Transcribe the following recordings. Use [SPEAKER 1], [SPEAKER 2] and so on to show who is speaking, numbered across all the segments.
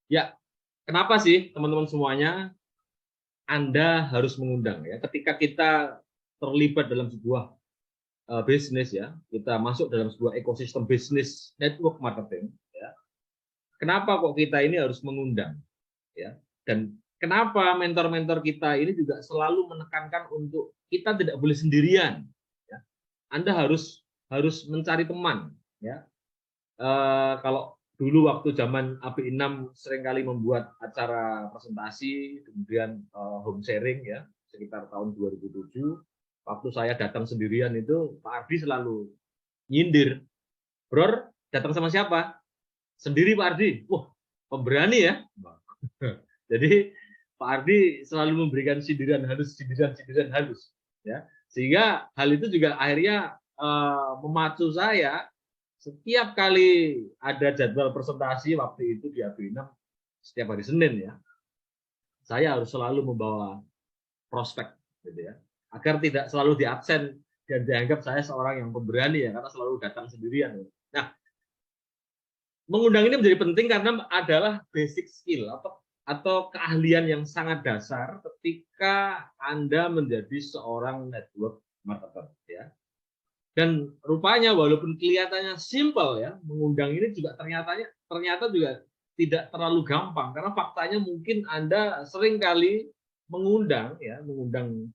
[SPEAKER 1] Ya, kenapa sih teman-teman semuanya Anda harus mengundang ya? Ketika kita terlibat dalam sebuah bisnis ya, kita masuk dalam sebuah ekosistem bisnis network marketing ya. Kenapa kok kita ini harus mengundang ya? Dan kenapa mentor-mentor kita ini juga selalu menekankan untuk kita tidak boleh sendirian ya. Anda harus mencari teman ya. Kalau dulu waktu zaman AB6 seringkali membuat acara presentasi, kemudian home sharing ya, sekitar tahun 2007, waktu saya datang sendirian itu Pak Ardi selalu nyindir, Bro, datang sama siapa? Sendiri Pak Ardi. Wah, pemberani ya. Jadi Pak Ardi selalu memberikan sindiran halus, ya. Sehingga hal itu juga akhirnya memacu saya setiap kali ada jadwal presentasi waktu itu di AB6 setiap hari Senin ya, saya harus selalu membawa prospek gitu ya. Agar tidak selalu diabsen dan dianggap saya seorang yang pemberani ya karena selalu datang sendirian. Nah, mengundang ini menjadi penting karena adalah basic skill atau keahlian yang sangat dasar ketika Anda menjadi seorang network marketer ya. Dan rupanya walaupun kelihatannya simple ya, mengundang ini juga ternyata juga tidak terlalu gampang karena faktanya mungkin Anda sering kali mengundang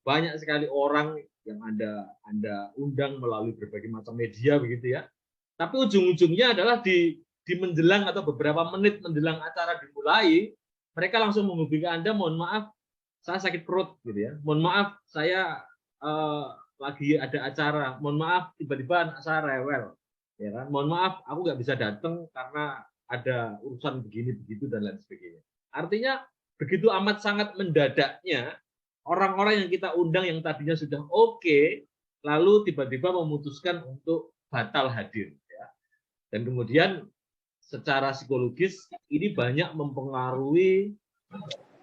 [SPEAKER 1] banyak sekali orang yang Anda undang melalui berbagai macam media begitu ya. Tapi ujung-ujungnya adalah di menjelang atau beberapa menit menjelang acara dimulai, mereka langsung menghubungi Anda, mohon maaf, saya sakit perut gitu ya. Mohon maaf, saya lagi ada acara. Mohon maaf, tiba-tiba anak saya rewel. Ya kan? Mohon maaf, aku nggak bisa datang karena ada urusan begini begitu dan lain sebagainya. Artinya begitu amat sangat mendadaknya orang-orang yang kita undang yang tadinya sudah oke, lalu tiba-tiba memutuskan untuk batal hadir. Ya. Dan kemudian secara psikologis ini banyak mempengaruhi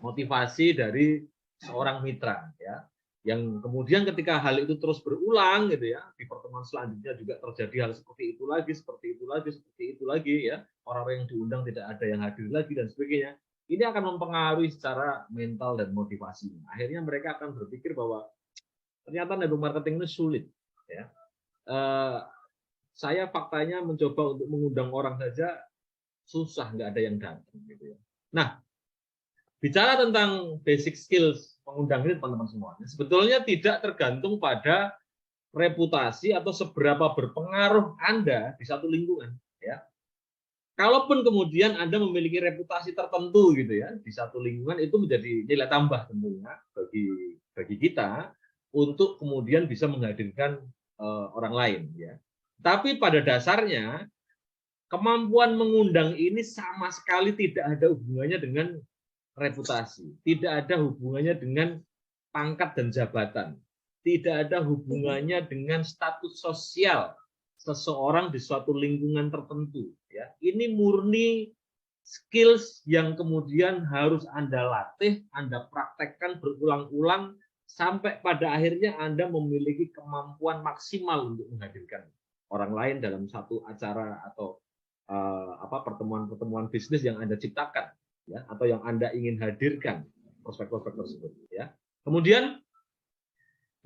[SPEAKER 1] motivasi dari seorang mitra ya, yang kemudian ketika hal itu terus berulang gitu ya, di pertemuan selanjutnya juga terjadi hal seperti itu lagi, seperti itu lagi, seperti itu lagi ya, orang-orang yang diundang tidak ada yang hadir lagi dan sebagainya, ini akan mempengaruhi secara mental dan motivasi. Akhirnya mereka akan berpikir bahwa ternyata network marketing ini sulit ya. eh, saya faktanya mencoba untuk mengundang orang saja susah, nggak ada yang datang gitu ya. Nah, bicara tentang basic skills mengundang ini teman-teman semuanya, sebetulnya tidak tergantung pada reputasi atau seberapa berpengaruh Anda di satu lingkungan. Ya, kalaupun kemudian Anda memiliki reputasi tertentu gitu ya di satu lingkungan, itu menjadi nilai tambah tentunya bagi kita untuk kemudian bisa menghadirkan orang lain. Ya, tapi pada dasarnya kemampuan mengundang ini sama sekali tidak ada hubungannya dengan reputasi, tidak ada hubungannya dengan pangkat dan jabatan, tidak ada hubungannya dengan status sosial seseorang di suatu lingkungan tertentu. Ya, ini murni skills yang kemudian harus Anda latih, Anda praktekkan berulang-ulang sampai pada akhirnya Anda memiliki kemampuan maksimal untuk menghadirkan orang lain dalam satu acara atau pertemuan-pertemuan bisnis yang Anda ciptakan ya, atau yang Anda ingin hadirkan prospek-prospek tersebut ya. Kemudian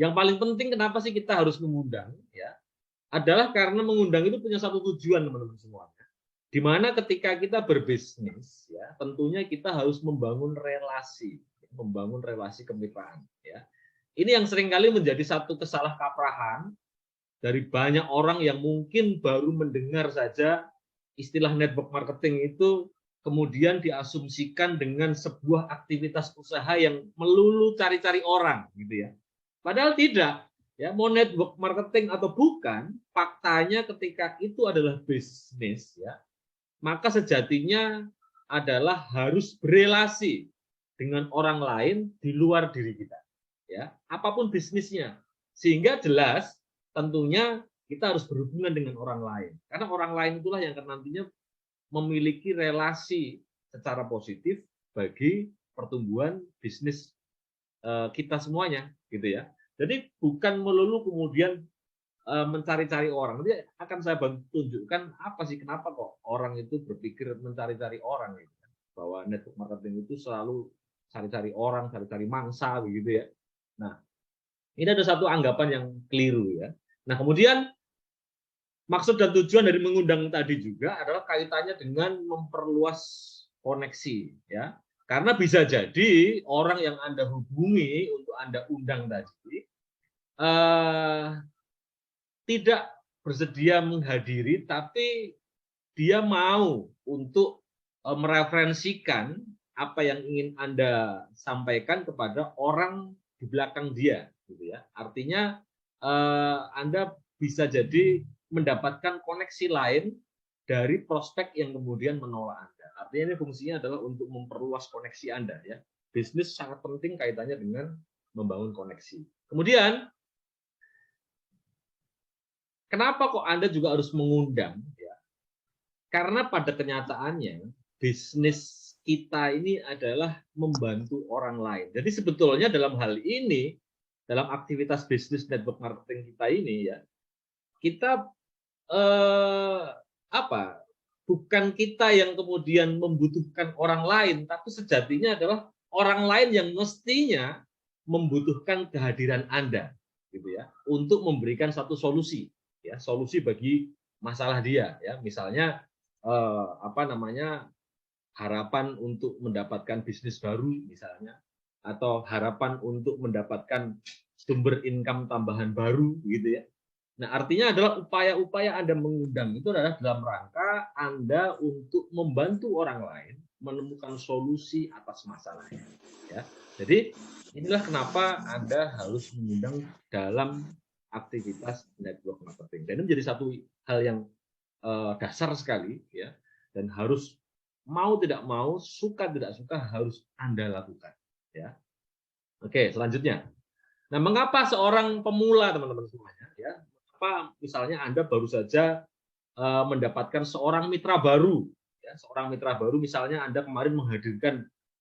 [SPEAKER 1] yang paling penting kenapa sih kita harus mengundang ya, adalah karena mengundang itu punya satu tujuan teman-teman semuanya. Di mana ketika kita berbisnis ya, tentunya kita harus membangun relasi kemitraan ya. Ini yang seringkali menjadi satu kesalahkaprahan dari banyak orang yang mungkin baru mendengar saja istilah network marketing itu, kemudian diasumsikan dengan sebuah aktivitas usaha yang melulu cari-cari orang gitu ya. Padahal tidak. Ya, mau network marketing atau bukan, faktanya ketika itu adalah bisnis ya, maka sejatinya adalah harus berelasi dengan orang lain di luar diri kita. Ya, apapun bisnisnya. Sehingga jelas tentunya kita harus berhubungan dengan orang lain. Karena orang lain itulah yang akan nantinya memiliki relasi secara positif bagi pertumbuhan bisnis kita semuanya gitu ya. Jadi bukan melulu kemudian mencari-cari orang. Nanti akan saya bantu tunjukkan apa sih kenapa kok orang itu berpikir mencari-cari orang gitu. bahwa network marketing itu selalu cari-cari orang, cari-cari mangsa begitu ya. Nah, ini ada satu anggapan yang keliru ya. Nah, kemudian maksud dan tujuan dari mengundang tadi juga adalah kaitannya dengan memperluas koneksi ya. Karena bisa jadi orang yang Anda hubungi untuk Anda undang tadi tidak bersedia menghadiri, tapi dia mau untuk mereferensikan apa yang ingin Anda sampaikan kepada orang di belakang dia, gitu ya. Artinya Anda bisa jadi mendapatkan koneksi lain dari prospek yang kemudian menolak Anda. Artinya ini fungsinya adalah untuk memperluas koneksi Anda ya. Bisnis sangat penting kaitannya dengan membangun koneksi. Kemudian kenapa kok Anda juga harus mengundang ya? Karena pada kenyataannya bisnis kita ini adalah membantu orang lain. Jadi sebetulnya dalam hal ini, dalam aktivitas bisnis network marketing kita ini ya, kita bukan kita yang kemudian membutuhkan orang lain, tapi sejatinya adalah orang lain yang mestinya membutuhkan kehadiran Anda, gitu ya, untuk memberikan satu solusi, ya, solusi bagi masalah dia, ya, misalnya harapan untuk mendapatkan bisnis baru, misalnya, atau harapan untuk mendapatkan sumber income tambahan baru, gitu ya. Nah, artinya adalah upaya-upaya Anda mengundang itu adalah dalam rangka Anda untuk membantu orang lain menemukan solusi atas masalahnya. Ya. Jadi, inilah kenapa Anda harus mengundang dalam aktivitas network marketing. Dan ini menjadi satu hal yang dasar sekali, ya, dan harus mau tidak mau, suka tidak suka harus Anda lakukan. Ya. Oke, selanjutnya. Nah, mengapa seorang pemula, teman-teman semuanya, ya, misalnya Anda baru saja mendapatkan seorang mitra baru, ya, seorang mitra baru, misalnya Anda kemarin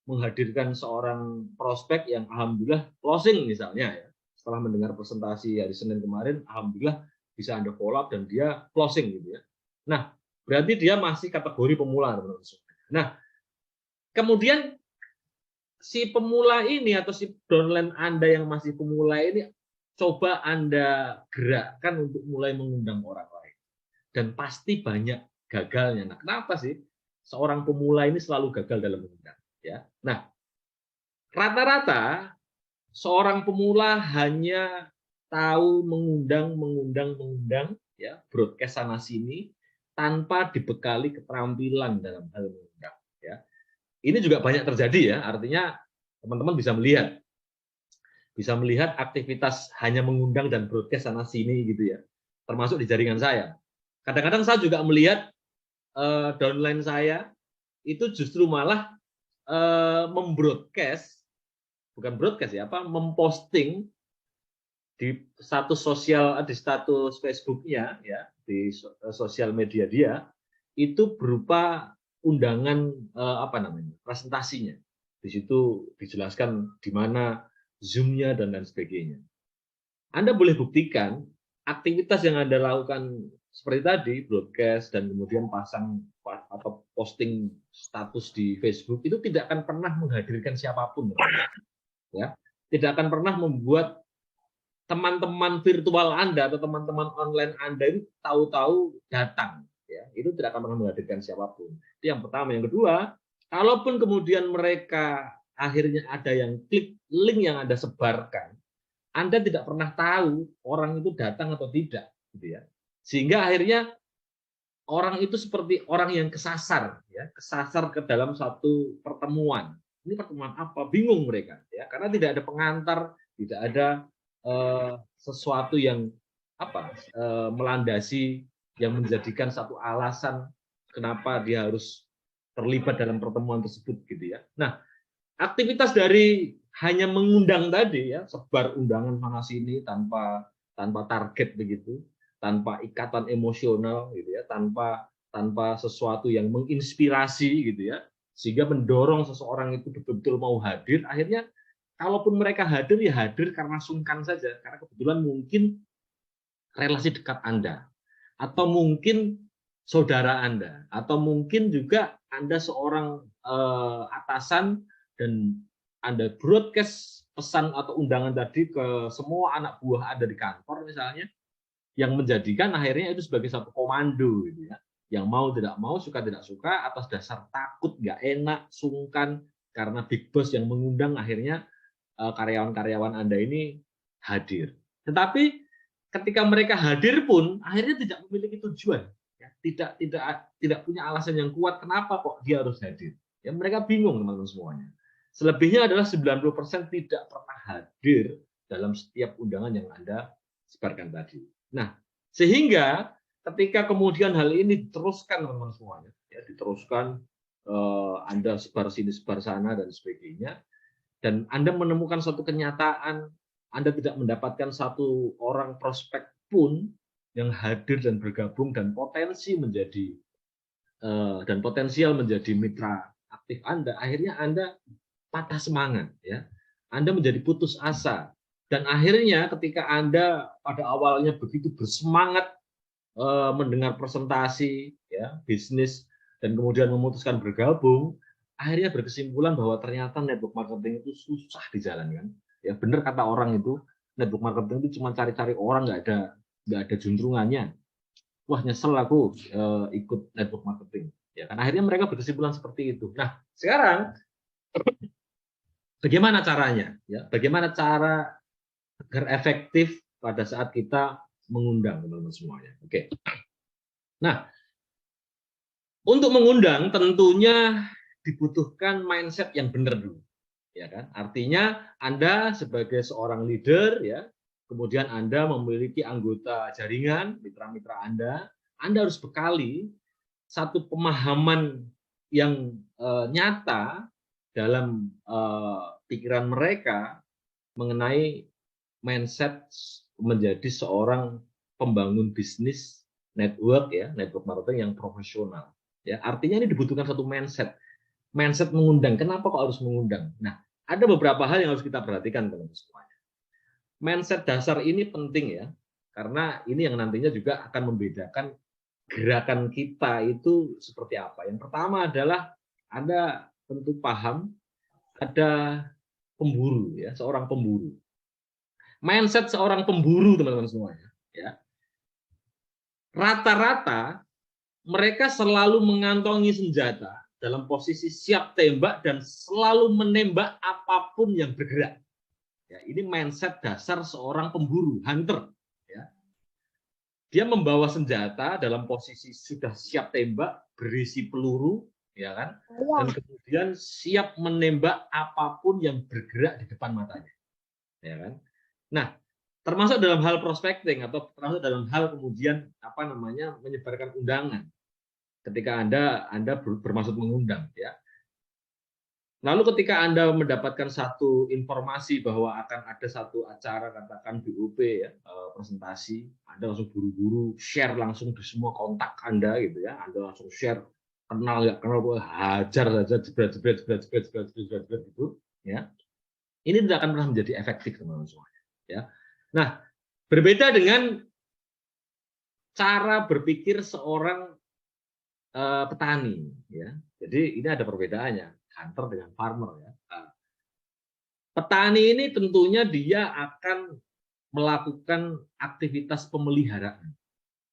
[SPEAKER 1] menghadirkan seorang prospek yang alhamdulillah closing misalnya, ya, setelah mendengar presentasi hari Senin kemarin, alhamdulillah bisa Anda follow up dan dia closing gitu ya. Nah, berarti dia masih kategori pemula, teman-teman. Nah, kemudian si pemula ini atau si downline Anda yang masih pemula ini coba Anda gerakkan untuk mulai mengundang orang lain. Dan pasti banyak gagalnya. Nah, kenapa sih seorang pemula ini selalu gagal dalam mengundang? Ya. Nah, rata-rata seorang pemula hanya tahu mengundang, ya, broadcast sana sini tanpa dibekali keterampilan dalam hal mengundang. Ya. Ini juga banyak terjadi ya. Artinya teman-teman bisa melihat aktivitas hanya mengundang dan broadcast sana sini gitu ya, termasuk di jaringan saya. Kadang-kadang saya juga melihat downline saya itu justru malah memposting di status Facebooknya ya, di sosial media dia itu berupa undangan presentasinya. Di situ dijelaskan di mana Zoom-nya dan lain sebagainya. Anda boleh buktikan aktivitas yang Anda lakukan seperti tadi, broadcast dan kemudian pasang atau posting status di Facebook itu tidak akan pernah menghadirkan siapapun, ya. Tidak akan pernah membuat teman-teman virtual Anda atau teman-teman online Anda itu tahu-tahu datang, ya. Itu tidak akan pernah menghadirkan siapapun. Itu yang pertama. Yang kedua, kalaupun kemudian mereka akhirnya ada yang klik link yang Anda sebarkan, Anda tidak pernah tahu orang itu datang atau tidak, gitu ya. Sehingga akhirnya orang itu seperti orang yang kesasar, ya, kesasar ke dalam satu pertemuan. Ini pertemuan apa? Bingung mereka, ya, karena tidak ada pengantar, tidak ada sesuatu yang melandasi yang menjadikan satu alasan kenapa dia harus terlibat dalam pertemuan tersebut, gitu ya. Nah, aktivitas dari hanya mengundang tadi ya, sebar undangan sana sini tanpa target begitu, tanpa ikatan emosional gitu ya, tanpa sesuatu yang menginspirasi gitu ya, sehingga mendorong seseorang itu betul-betul mau hadir. Akhirnya kalaupun mereka hadir ya hadir karena sungkan saja, karena kebetulan mungkin relasi dekat Anda, atau mungkin saudara Anda, atau mungkin juga Anda seorang atasan dan Anda broadcast pesan atau undangan tadi ke semua anak buah Anda di kantor misalnya, yang menjadikan akhirnya itu sebagai satu komando gitu ya. Yang mau tidak mau, suka tidak suka, atas dasar takut, nggak enak, sungkan karena big boss yang mengundang, akhirnya karyawan-karyawan Anda ini hadir. Tetapi ketika mereka hadir pun akhirnya tidak memiliki tujuan, ya. tidak punya alasan yang kuat kenapa kok dia harus hadir. Ya, mereka bingung teman-teman semuanya. Selebihnya adalah 90% tidak pernah hadir dalam setiap undangan yang Anda sebarkan tadi. Nah, sehingga ketika kemudian hal ini diteruskan teman-teman semuanya, ya, diteruskan Anda sebar sini sebar sana dan sebagainya, dan Anda menemukan satu kenyataan, Anda tidak mendapatkan satu orang prospek pun yang hadir dan bergabung dan potensial menjadi mitra aktif Anda, akhirnya Anda patah semangat, ya. Anda menjadi putus asa, dan akhirnya ketika Anda pada awalnya begitu bersemangat mendengar presentasi, ya, bisnis, dan kemudian memutuskan bergabung, akhirnya berkesimpulan bahwa ternyata network marketing itu susah dijalankan. Ya, benar kata orang itu, network marketing itu cuma cari-cari orang, nggak ada juntrungannya. Wah, nyesel aku ikut network marketing. Ya kan, akhirnya mereka berkesimpulan seperti itu. Nah, sekarang bagaimana caranya? Ya, bagaimana cara agar efektif pada saat kita mengundang teman-teman semuanya? Oke. Nah, untuk mengundang tentunya dibutuhkan mindset yang benar dulu, ya kan? Artinya Anda sebagai seorang leader, ya, kemudian Anda memiliki anggota jaringan, mitra-mitra Anda harus bekali satu pemahaman yang nyata dalam pikiran mereka mengenai mindset menjadi seorang pembangun bisnis network, ya, network marketing yang profesional. Ya, artinya ini dibutuhkan satu mindset mengundang. Kenapa kok harus mengundang? Nah, ada beberapa hal yang harus kita perhatikan teman-teman semuanya. Mindset dasar ini penting, ya, karena ini yang nantinya juga akan membedakan gerakan kita itu seperti apa. Yang pertama adalah Anda tentu paham ada pemburu, ya, seorang pemburu. Mindset seorang pemburu teman-teman semuanya, ya. Rata-rata mereka selalu mengantongi senjata dalam posisi siap tembak dan selalu menembak apapun yang bergerak. Ya, ini mindset dasar seorang pemburu, hunter. Ya. Dia membawa senjata dalam posisi sudah siap tembak, berisi peluru, ya kan? Dan kemudian siap menembak apapun yang bergerak di depan matanya, ya kan? Nah, termasuk dalam hal prospecting atau termasuk dalam hal kemudian menyebarkan undangan. Ketika Anda bermaksud mengundang, ya. Lalu ketika Anda mendapatkan satu informasi bahwa akan ada satu acara, katakan BOP, ya, presentasi, Anda langsung buru-buru share langsung di semua kontak Anda gitu, ya. Anda langsung share, kenal nggak kenal, hajar saja, jebret gitu, ya. Ini tidak akan pernah menjadi efektif teman-teman semuanya, ya. Nah, berbeda dengan cara berpikir seorang petani, ya. Jadi ini ada perbedaannya, hunter dengan farmer, ya. Nah, petani ini tentunya dia akan melakukan aktivitas pemeliharaan,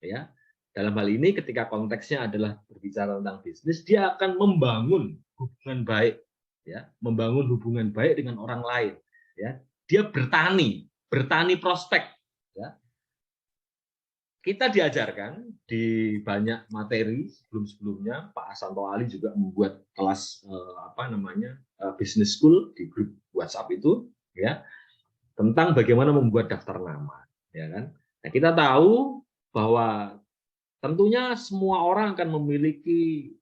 [SPEAKER 1] ya. Dalam hal ini ketika konteksnya adalah berbicara tentang bisnis, dia akan membangun hubungan baik, ya, membangun hubungan baik dengan orang lain, ya. Dia bertani prospek, ya. Kita diajarkan di banyak materi sebelum-sebelumnya, Pak Asanto Ali juga membuat kelas business school di grup WhatsApp itu, ya, tentang bagaimana membuat daftar nama, ya kan. Nah, kita tahu bahwa tentunya semua orang akan memiliki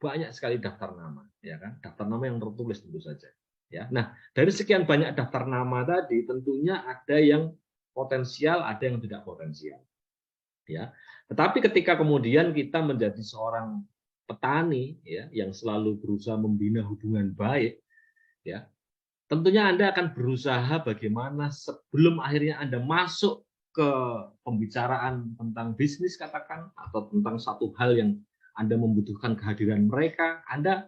[SPEAKER 1] banyak sekali daftar nama, ya kan, daftar nama yang tertulis tentu saja, ya. Nah, dari sekian banyak daftar nama tadi tentunya ada yang potensial, ada yang tidak potensial. Ya, tetapi ketika kemudian kita menjadi seorang petani, ya, yang selalu berusaha membina hubungan baik, ya, tentunya Anda akan berusaha bagaimana sebelum akhirnya Anda masuk ke pembicaraan tentang bisnis, katakan, atau tentang satu hal yang Anda membutuhkan kehadiran mereka, Anda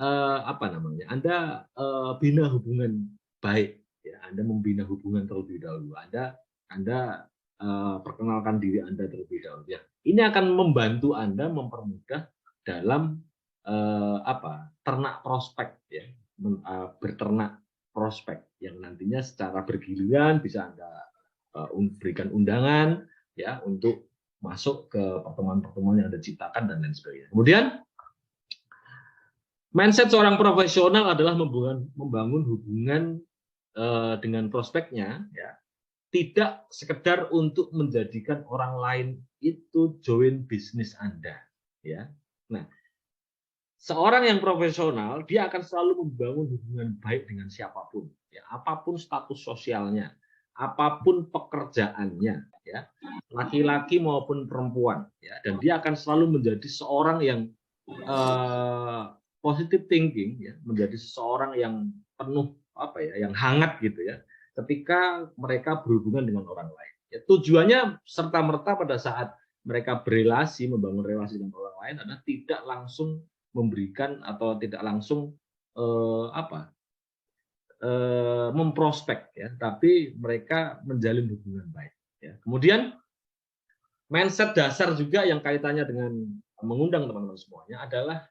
[SPEAKER 1] apa namanya, Anda bina hubungan baik, ya, Anda membina hubungan terlebih dahulu, Anda perkenalkan diri Anda terlebih dahulu, ya. Ini akan membantu Anda mempermudah dalam ternak prospek, ya, berternak prospek yang nantinya secara bergiliran bisa Anda berikan undangan, ya, untuk masuk ke pertemuan-pertemuan yang Anda ciptakan dan lain sebagainya. Kemudian mindset seorang profesional adalah membangun hubungan dengan prospeknya, ya, tidak sekedar untuk menjadikan orang lain itu join bisnis Anda, ya. Nah, seorang yang profesional dia akan selalu membangun hubungan baik dengan siapapun, ya, apapun status sosialnya, apapun pekerjaannya, ya, laki-laki maupun perempuan, ya, dan dia akan selalu menjadi seorang yang positive thinking, ya, menjadi seseorang yang penuh yang hangat gitu, ya, ketika mereka berhubungan dengan orang lain. Ya, tujuannya serta merta pada saat mereka berrelasi, membangun relasi dengan orang lain adalah tidak langsung memberikan atau tidak langsung memprospek, ya, tapi mereka menjalin hubungan baik, ya. Kemudian mindset dasar juga yang kaitannya dengan mengundang teman-teman semuanya adalah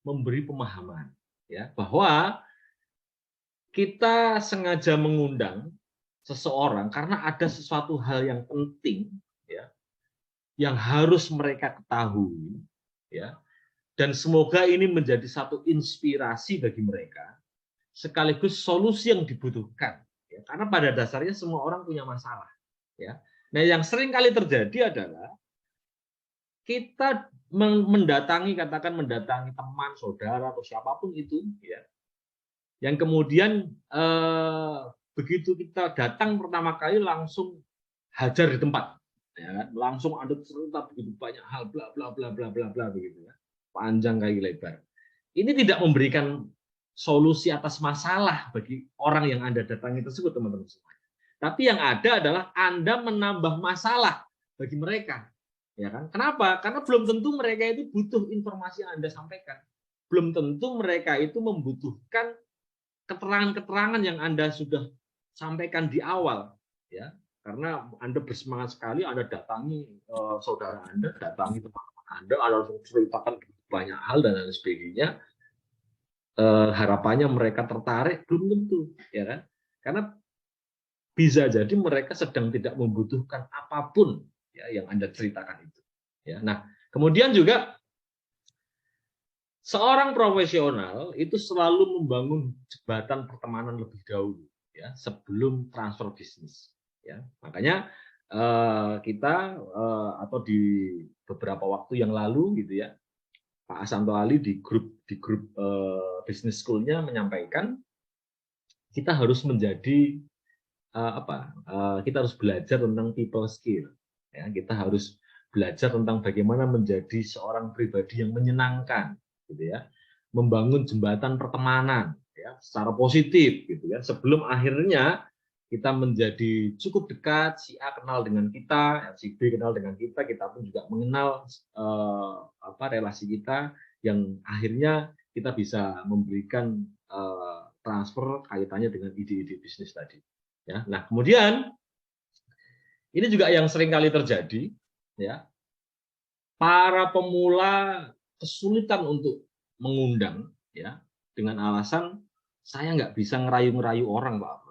[SPEAKER 1] memberi pemahaman, ya, bahwa kita sengaja mengundang seseorang karena ada sesuatu hal yang penting, ya, yang harus mereka ketahui, ya, dan semoga ini menjadi satu inspirasi bagi mereka sekaligus solusi yang dibutuhkan, ya, karena pada dasarnya semua orang punya masalah, ya. Nah, yang sering kali terjadi adalah kita katakan mendatangi teman, saudara atau siapapun itu, ya, yang kemudian begitu kita datang pertama kali langsung hajar di tempat, ya kan? Langsung ada cerita begitu banyak hal bla bla bla bla bla bla begitu, ya, panjang kali lebar. Ini tidak memberikan solusi atas masalah bagi orang yang Anda datangi tersebut, teman-teman semuanya. Tapi yang ada adalah Anda menambah masalah bagi mereka, ya kan? Kenapa? Karena belum tentu mereka itu butuh informasi yang Anda sampaikan. Belum tentu mereka itu membutuhkan keterangan-keterangan yang Anda sudah sampaikan di awal, ya. Karena Anda bersemangat sekali, Anda datangi saudara Anda, datangi teman-teman Anda langsung ceritakan banyak hal dan lain sebagainya. Harapannya mereka tertarik, belum tentu, ya kan? Karena bisa jadi mereka sedang tidak membutuhkan apapun, ya, yang Anda ceritakan itu, ya. Nah, kemudian juga seorang profesional itu selalu membangun jembatan pertemanan lebih dahulu, ya, sebelum transfer bisnis, ya. Makanya kita atau di beberapa waktu yang lalu gitu, ya, Pak Asanto Ali di grup Business School-nya menyampaikan kita harus menjadi kita harus belajar tentang people skill, ya. Kita harus belajar tentang bagaimana menjadi seorang pribadi yang menyenangkan, gitu, ya, membangun jembatan pertemanan, ya, secara positif, gitu, ya, sebelum akhirnya kita menjadi cukup dekat, si A kenal dengan kita, si B kenal dengan kita pun juga mengenal relasi kita yang akhirnya kita bisa memberikan transfer kaitannya dengan ide-ide bisnis tadi, ya. Nah, kemudian ini juga yang sering kali terjadi, ya, para pemula kesulitan untuk mengundang, ya, dengan alasan saya nggak bisa ngerayu-ngerayu orang, Pak.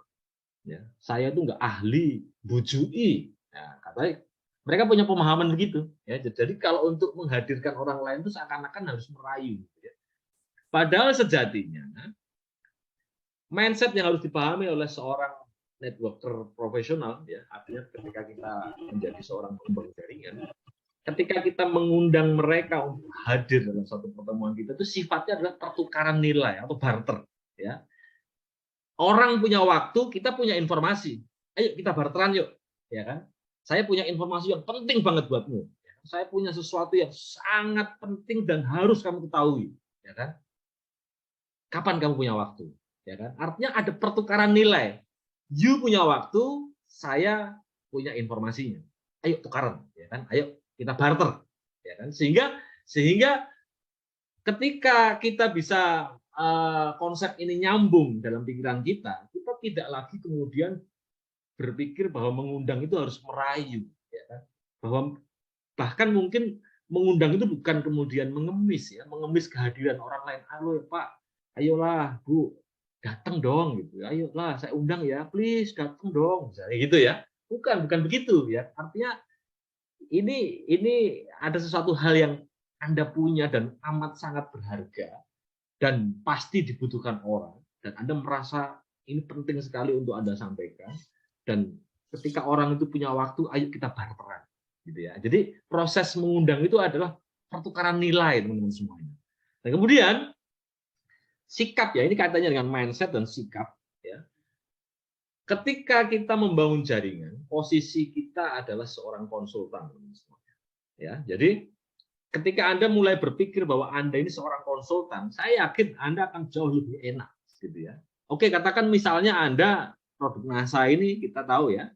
[SPEAKER 1] Ya, saya itu nggak ahli bujui. Nah, katanya mereka punya pemahaman begitu, ya. Jadi kalau untuk menghadirkan orang lain itu seakan-akan harus merayu, ya. Padahal sejatinya mindset yang harus dipahami oleh seorang networker profesional, ya, artinya ketika kita menjadi seorang pengembang jaringan, ketika kita mengundang mereka untuk hadir dalam satu pertemuan kita, itu sifatnya adalah pertukaran nilai atau barter, ya. Orang punya waktu, kita punya informasi. Ayo kita barteran yuk, ya kan? Saya punya informasi yang penting banget buatmu. Saya punya sesuatu yang sangat penting dan harus kamu ketahui, ya kan? Kapan kamu punya waktu, ya kan? Artinya ada pertukaran nilai. You punya waktu, saya punya informasinya. Ayo tukaran, ya kan? Ayo kita barter, ya kan? Sehingga ketika kita bisa konsep ini nyambung dalam pikiran kita, kita tidak lagi kemudian berpikir bahwa mengundang itu harus merayu, ya kan? Bahwa bahkan mungkin mengundang itu bukan kemudian mengemis, ya, mengemis kehadiran orang lain. Halo Pak, ayolah Bu, datang dong gitu. Ayolah saya undang ya, please datang dong, misalnya gitu ya. Bukan begitu ya. Artinya ini ada sesuatu hal yang Anda punya dan amat sangat berharga dan pasti dibutuhkan orang, dan Anda merasa ini penting sekali untuk Anda sampaikan, dan ketika orang itu punya waktu, ayo kita barteran, gitu ya. Jadi proses mengundang itu adalah pertukaran nilai, teman-teman semuanya. Dan kemudian sikap, ya, ini kaitannya dengan mindset dan sikap, ya. Ketika kita membangun jaringan, posisi kita adalah seorang konsultan, teman-teman semuanya. Ya, jadi ketika Anda mulai berpikir bahwa Anda ini seorang konsultan, saya yakin Anda akan jauh lebih enak, gitu ya. Oke, katakan misalnya Anda produk NASA ini kita tahu ya,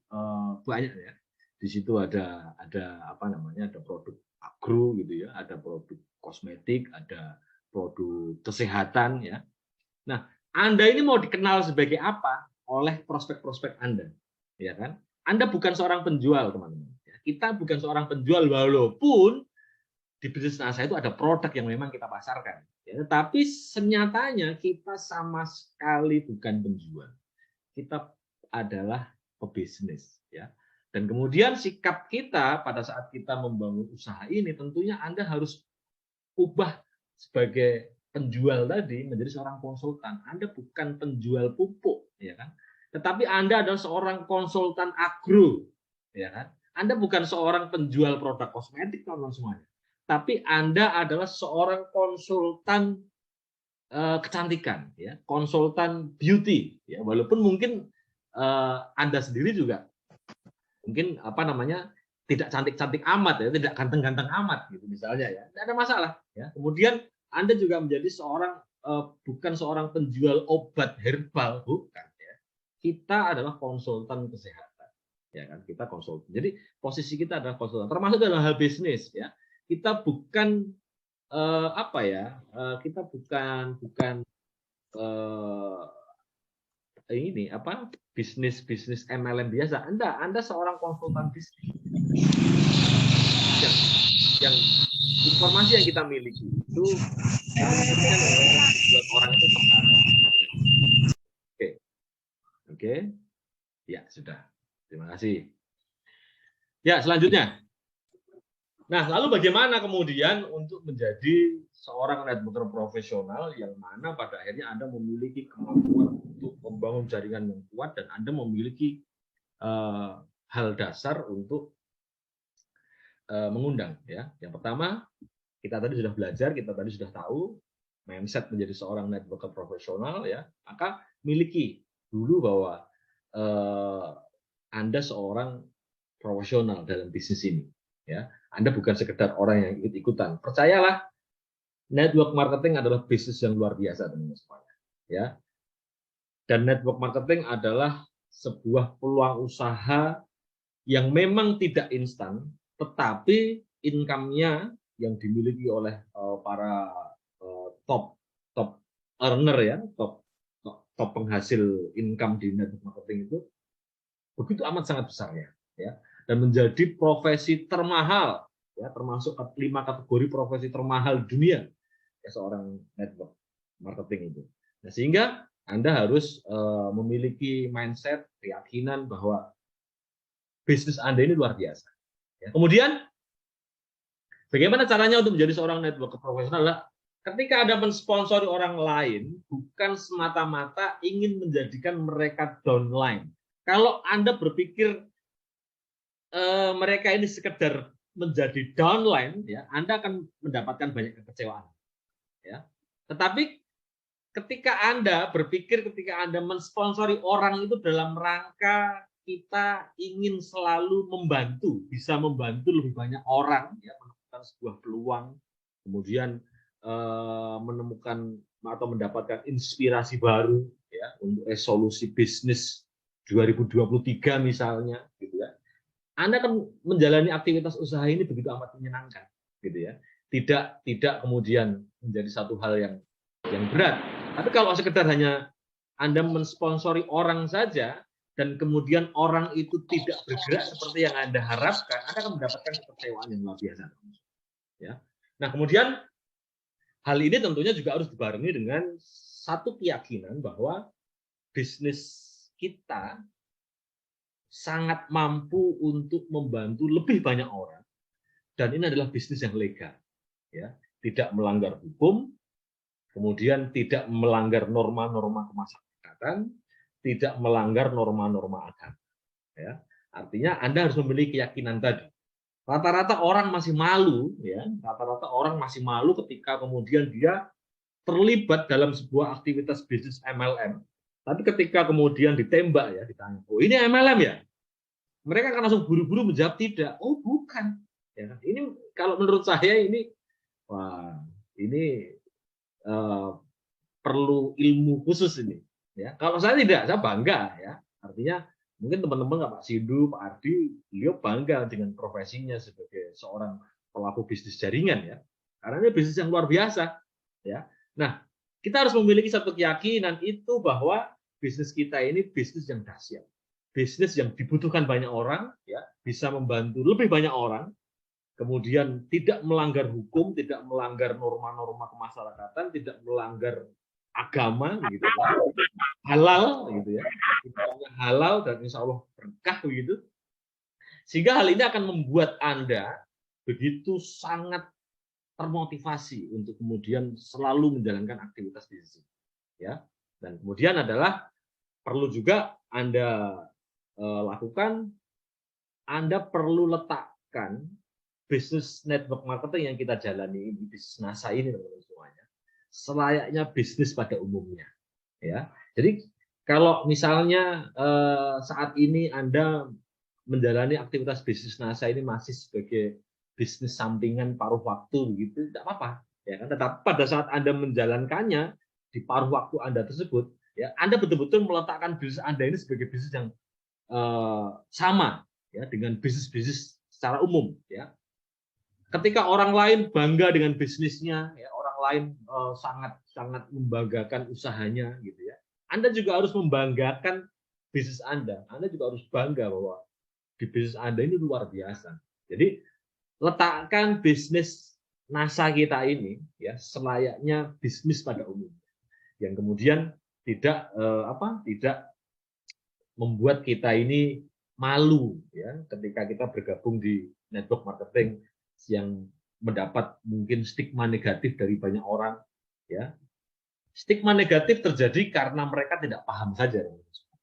[SPEAKER 1] banyak ya. Di situ ada apa namanya, ada produk agro gitu ya, ada produk kosmetik, ada produk kesehatan ya. Nah, Anda ini mau dikenal sebagai apa oleh prospek-prospek Anda, ya kan? Anda bukan seorang penjual, teman-teman. Kita bukan seorang penjual, walaupun di bisnis NASA itu ada produk yang memang kita pasarkan, ya, tetapi senyatanya kita sama sekali bukan penjual, kita adalah pebisnis, ya. Dan kemudian sikap kita pada saat kita membangun usaha ini, tentunya Anda harus ubah sebagai penjual tadi menjadi seorang konsultan. Anda bukan penjual pupuk, ya kan, tetapi Anda adalah seorang konsultan agro, ya kan. Anda bukan seorang penjual produk kosmetik, teman-teman semuanya, tapi Anda adalah seorang konsultan kecantikan, ya, konsultan beauty, ya, walaupun mungkin Anda sendiri juga mungkin apa namanya tidak cantik-cantik amat, ya, tidak ganteng-ganteng amat, gitu misalnya, ya, tidak ada masalah, ya. Kemudian Anda juga menjadi seorang bukan seorang penjual obat herbal, bukan, ya. Kita adalah konsultan kesehatan, ya kan, kita konsultan. Jadi posisi kita adalah konsultan, termasuk dalam hal bisnis, ya. Kita bukan apa ya, kita bukan ini apa, bisnis MLM biasa. Anda seorang konsultan bisnis yang informasi yang kita miliki itu buat orang itu tertarik. Oke, ya sudah. Terima kasih. Ya, selanjutnya. Nah, lalu bagaimana kemudian untuk menjadi seorang networker profesional yang mana pada akhirnya Anda memiliki kemampuan untuk membangun jaringan yang kuat dan Anda memiliki hal dasar untuk mengundang, ya. Yang pertama, kita tadi sudah belajar, kita tadi sudah tahu mindset menjadi seorang networker profesional, ya. Maka miliki dulu bahwa Anda seorang profesional dalam bisnis ini, ya. Anda bukan sekedar orang yang ikut-ikutan. Percayalah, network marketing adalah bisnis yang luar biasa, teman-teman semuanya, ya. Dan network marketing adalah sebuah peluang usaha yang memang tidak instan, tetapi income-nya yang dimiliki oleh para top earner, ya, top penghasil income di network marketing itu begitu amat sangat besarnya, ya. Dan menjadi profesi termahal, ya, termasuk 5 kategori profesi termahal dunia, ya, seorang network marketing itu. Nah, sehingga Anda harus memiliki mindset, keyakinan bahwa bisnis Anda ini luar biasa. Ya. Kemudian, bagaimana caranya untuk menjadi seorang networker profesional? Adalah ketika Anda mensponsori orang lain, bukan semata-mata ingin menjadikan mereka downline. Kalau Anda berpikir mereka ini sekedar menjadi downline, ya, Anda akan mendapatkan banyak kekecewaan, ya. Tetapi ketika Anda berpikir, ketika Anda mensponsori orang itu dalam rangka kita ingin selalu membantu, bisa membantu lebih banyak orang, ya, menemukan sebuah peluang, kemudian menemukan atau mendapatkan inspirasi baru, ya, untuk resolusi bisnis 2023 misalnya, gitu ya. Anda akan menjalani aktivitas usaha ini begitu amat menyenangkan, gitu ya. Tidak kemudian menjadi satu hal yang berat, Tapi kalau sekedar hanya Anda mensponsori orang saja, dan kemudian orang itu tidak bergerak seperti yang Anda harapkan, Anda akan mendapatkan kekecewaan yang luar biasa. Ya. Nah, kemudian hal ini tentunya juga harus dibarengi dengan satu keyakinan bahwa bisnis kita sangat mampu untuk membantu lebih banyak orang, dan ini adalah bisnis yang legal, ya, tidak melanggar hukum, kemudian tidak melanggar norma-norma kemasyarakatan, tidak melanggar norma-norma agama. Ya. Artinya Anda harus memiliki keyakinan tadi. Rata-rata orang masih malu, ya. Rata-rata orang masih malu ketika kemudian dia terlibat dalam sebuah aktivitas bisnis MLM. Tapi ketika kemudian ditembak, ya, ditanya, oh ini MLM ya? Mereka akan langsung buru-buru menjawab tidak. Oh bukan. Ya, ini kalau menurut saya ini, wah, ini perlu ilmu khusus ini. Ya, kalau saya tidak, saya bangga, ya. Artinya mungkin teman-teman Pak Sindu, Pak Ardi, beliau bangga dengan profesinya sebagai seorang pelaku bisnis jaringan, ya. Karena ini bisnis yang luar biasa, ya. Nah, kita harus memiliki satu keyakinan itu bahwa bisnis kita ini bisnis yang dahsyat. Bisnis yang dibutuhkan banyak orang, ya, bisa membantu lebih banyak orang, kemudian tidak melanggar hukum, tidak melanggar norma-norma kemasyarakatan, tidak melanggar agama, gitu, halal, gitu ya, halal dan insya Allah berkah begitu. Sehingga hal ini akan membuat Anda begitu sangat termotivasi untuk kemudian selalu menjalankan aktivitas bisnis, ya. Dan kemudian adalah perlu juga Anda lakukan, Anda perlu letakkan bisnis network marketing yang kita jalani ini, bisnis NASA ini teman-teman semuanya, selayaknya bisnis pada umumnya, ya. Jadi kalau misalnya saat ini Anda menjalani aktivitas bisnis NASA ini masih sebagai bisnis sampingan paruh waktu begitu, tidak apa-apa, ya kan. Tetapi pada saat Anda menjalankannya di paruh waktu Anda tersebut, ya, Anda betul-betul meletakkan bisnis Anda ini sebagai bisnis yang sama, ya, dengan bisnis-bisnis secara umum, ya. Ketika orang lain bangga dengan bisnisnya, ya, orang lain sangat membanggakan usahanya, gitu ya. Anda juga harus membanggakan bisnis Anda. Anda juga harus bangga bahwa di bisnis Anda ini luar biasa. Jadi letakkan bisnis NASA kita ini, ya, selayaknya bisnis pada umumnya, yang kemudian tidak tidak membuat kita ini malu, ya, ketika kita bergabung di network marketing yang mendapat mungkin stigma negatif dari banyak orang, ya. Stigma negatif terjadi karena mereka tidak paham saja,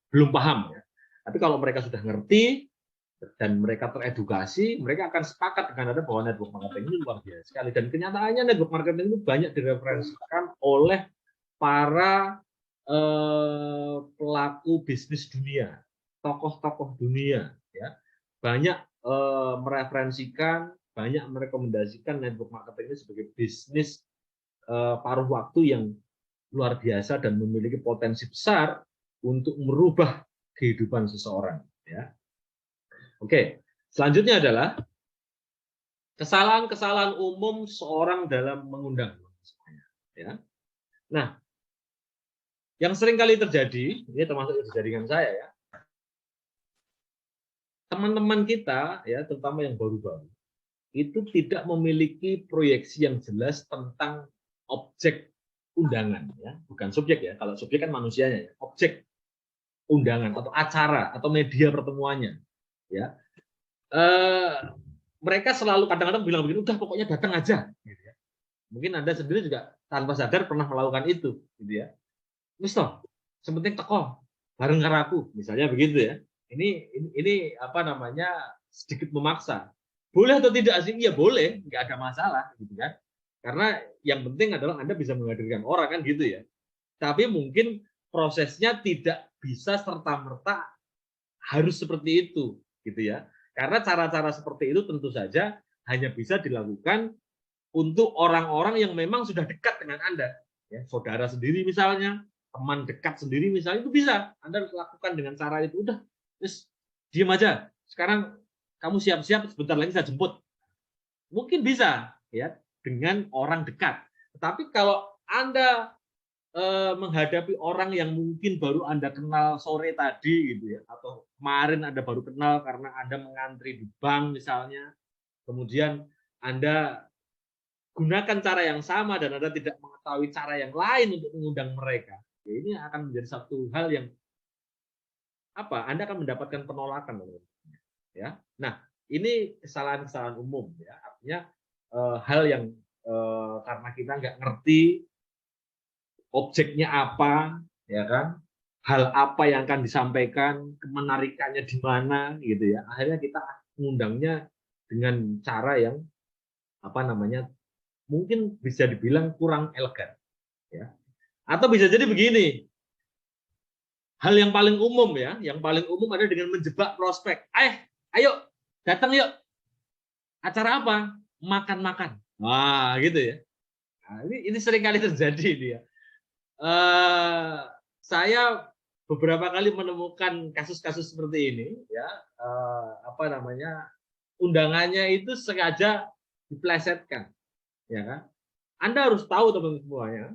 [SPEAKER 1] belum paham, ya. Tapi kalau mereka sudah ngerti dan mereka teredukasi, mereka akan sepakat dengan ada bahwa network marketing ini luar biasa sekali. Dan kenyataannya network marketing itu banyak direferensikan oleh para pelaku bisnis dunia, tokoh-tokoh dunia, ya, banyak mereferensikan, banyak merekomendasikan network marketing ini sebagai bisnis paruh waktu yang luar biasa dan memiliki potensi besar untuk merubah kehidupan seseorang, ya. Oke, selanjutnya adalah kesalahan-kesalahan umum seorang dalam mengundang, ya. Nah, yang sering kali terjadi, ini termasuk di jaringan saya, ya, teman-teman kita, ya, terutama yang baru-baru, itu tidak memiliki proyeksi yang jelas tentang objek undangan, ya, bukan subjek, ya. Kalau subjek kan manusianya, ya. Objek undangan atau acara atau media pertemuannya, ya. Mereka selalu kadang-kadang bilang begini, udah pokoknya datang aja, gitu ya. Mungkin Anda sendiri juga tanpa sadar pernah melakukan itu, gitu ya. Mister, sepenting teko bareng karo aku, misalnya begitu, ya. Ini apa namanya, sedikit memaksa. Boleh atau tidak sih? Iya boleh, nggak ada masalah, gitu kan. Karena yang penting adalah Anda bisa menghadirkan orang, kan gitu ya. Tapi mungkin prosesnya tidak bisa serta-merta harus seperti itu, gitu ya. Karena cara-cara seperti itu tentu saja hanya bisa dilakukan untuk orang-orang yang memang sudah dekat dengan Anda, ya, saudara sendiri misalnya, teman dekat sendiri misalnya, itu bisa Anda lakukan dengan cara itu. Udah, terus diam aja. Sekarang kamu siap-siap, sebentar lagi saya jemput. Mungkin bisa, ya, dengan orang dekat. Tetapi kalau Anda menghadapi orang yang mungkin baru Anda kenal sore tadi gitu ya, atau kemarin Anda baru kenal karena Anda mengantri di bank misalnya, kemudian Anda gunakan cara yang sama dan Anda tidak mengetahui cara yang lain untuk mengundang mereka. Ya, ini akan menjadi satu hal yang Anda akan mendapatkan penolakan, ya. Nah, ini kesalahan-kesalahan umum, ya. Artinya hal yang karena kita nggak ngerti objeknya apa, ya kan? Hal apa yang akan disampaikan, kemenarikannya di mana, gitu ya. Akhirnya kita mengundangnya dengan cara yang mungkin bisa dibilang kurang elegan, ya. Atau bisa jadi begini, hal yang paling umum ya, yang paling umum adalah dengan menjebak prospek. Ayo, datang yuk. Acara apa? Makan-makan. Wah, gitu ya. Nah, ini sering kali terjadi ini ya. Saya beberapa kali menemukan kasus-kasus seperti ini ya, undangannya itu sengaja diplesetkan, ya kan? Anda harus tahu teman-teman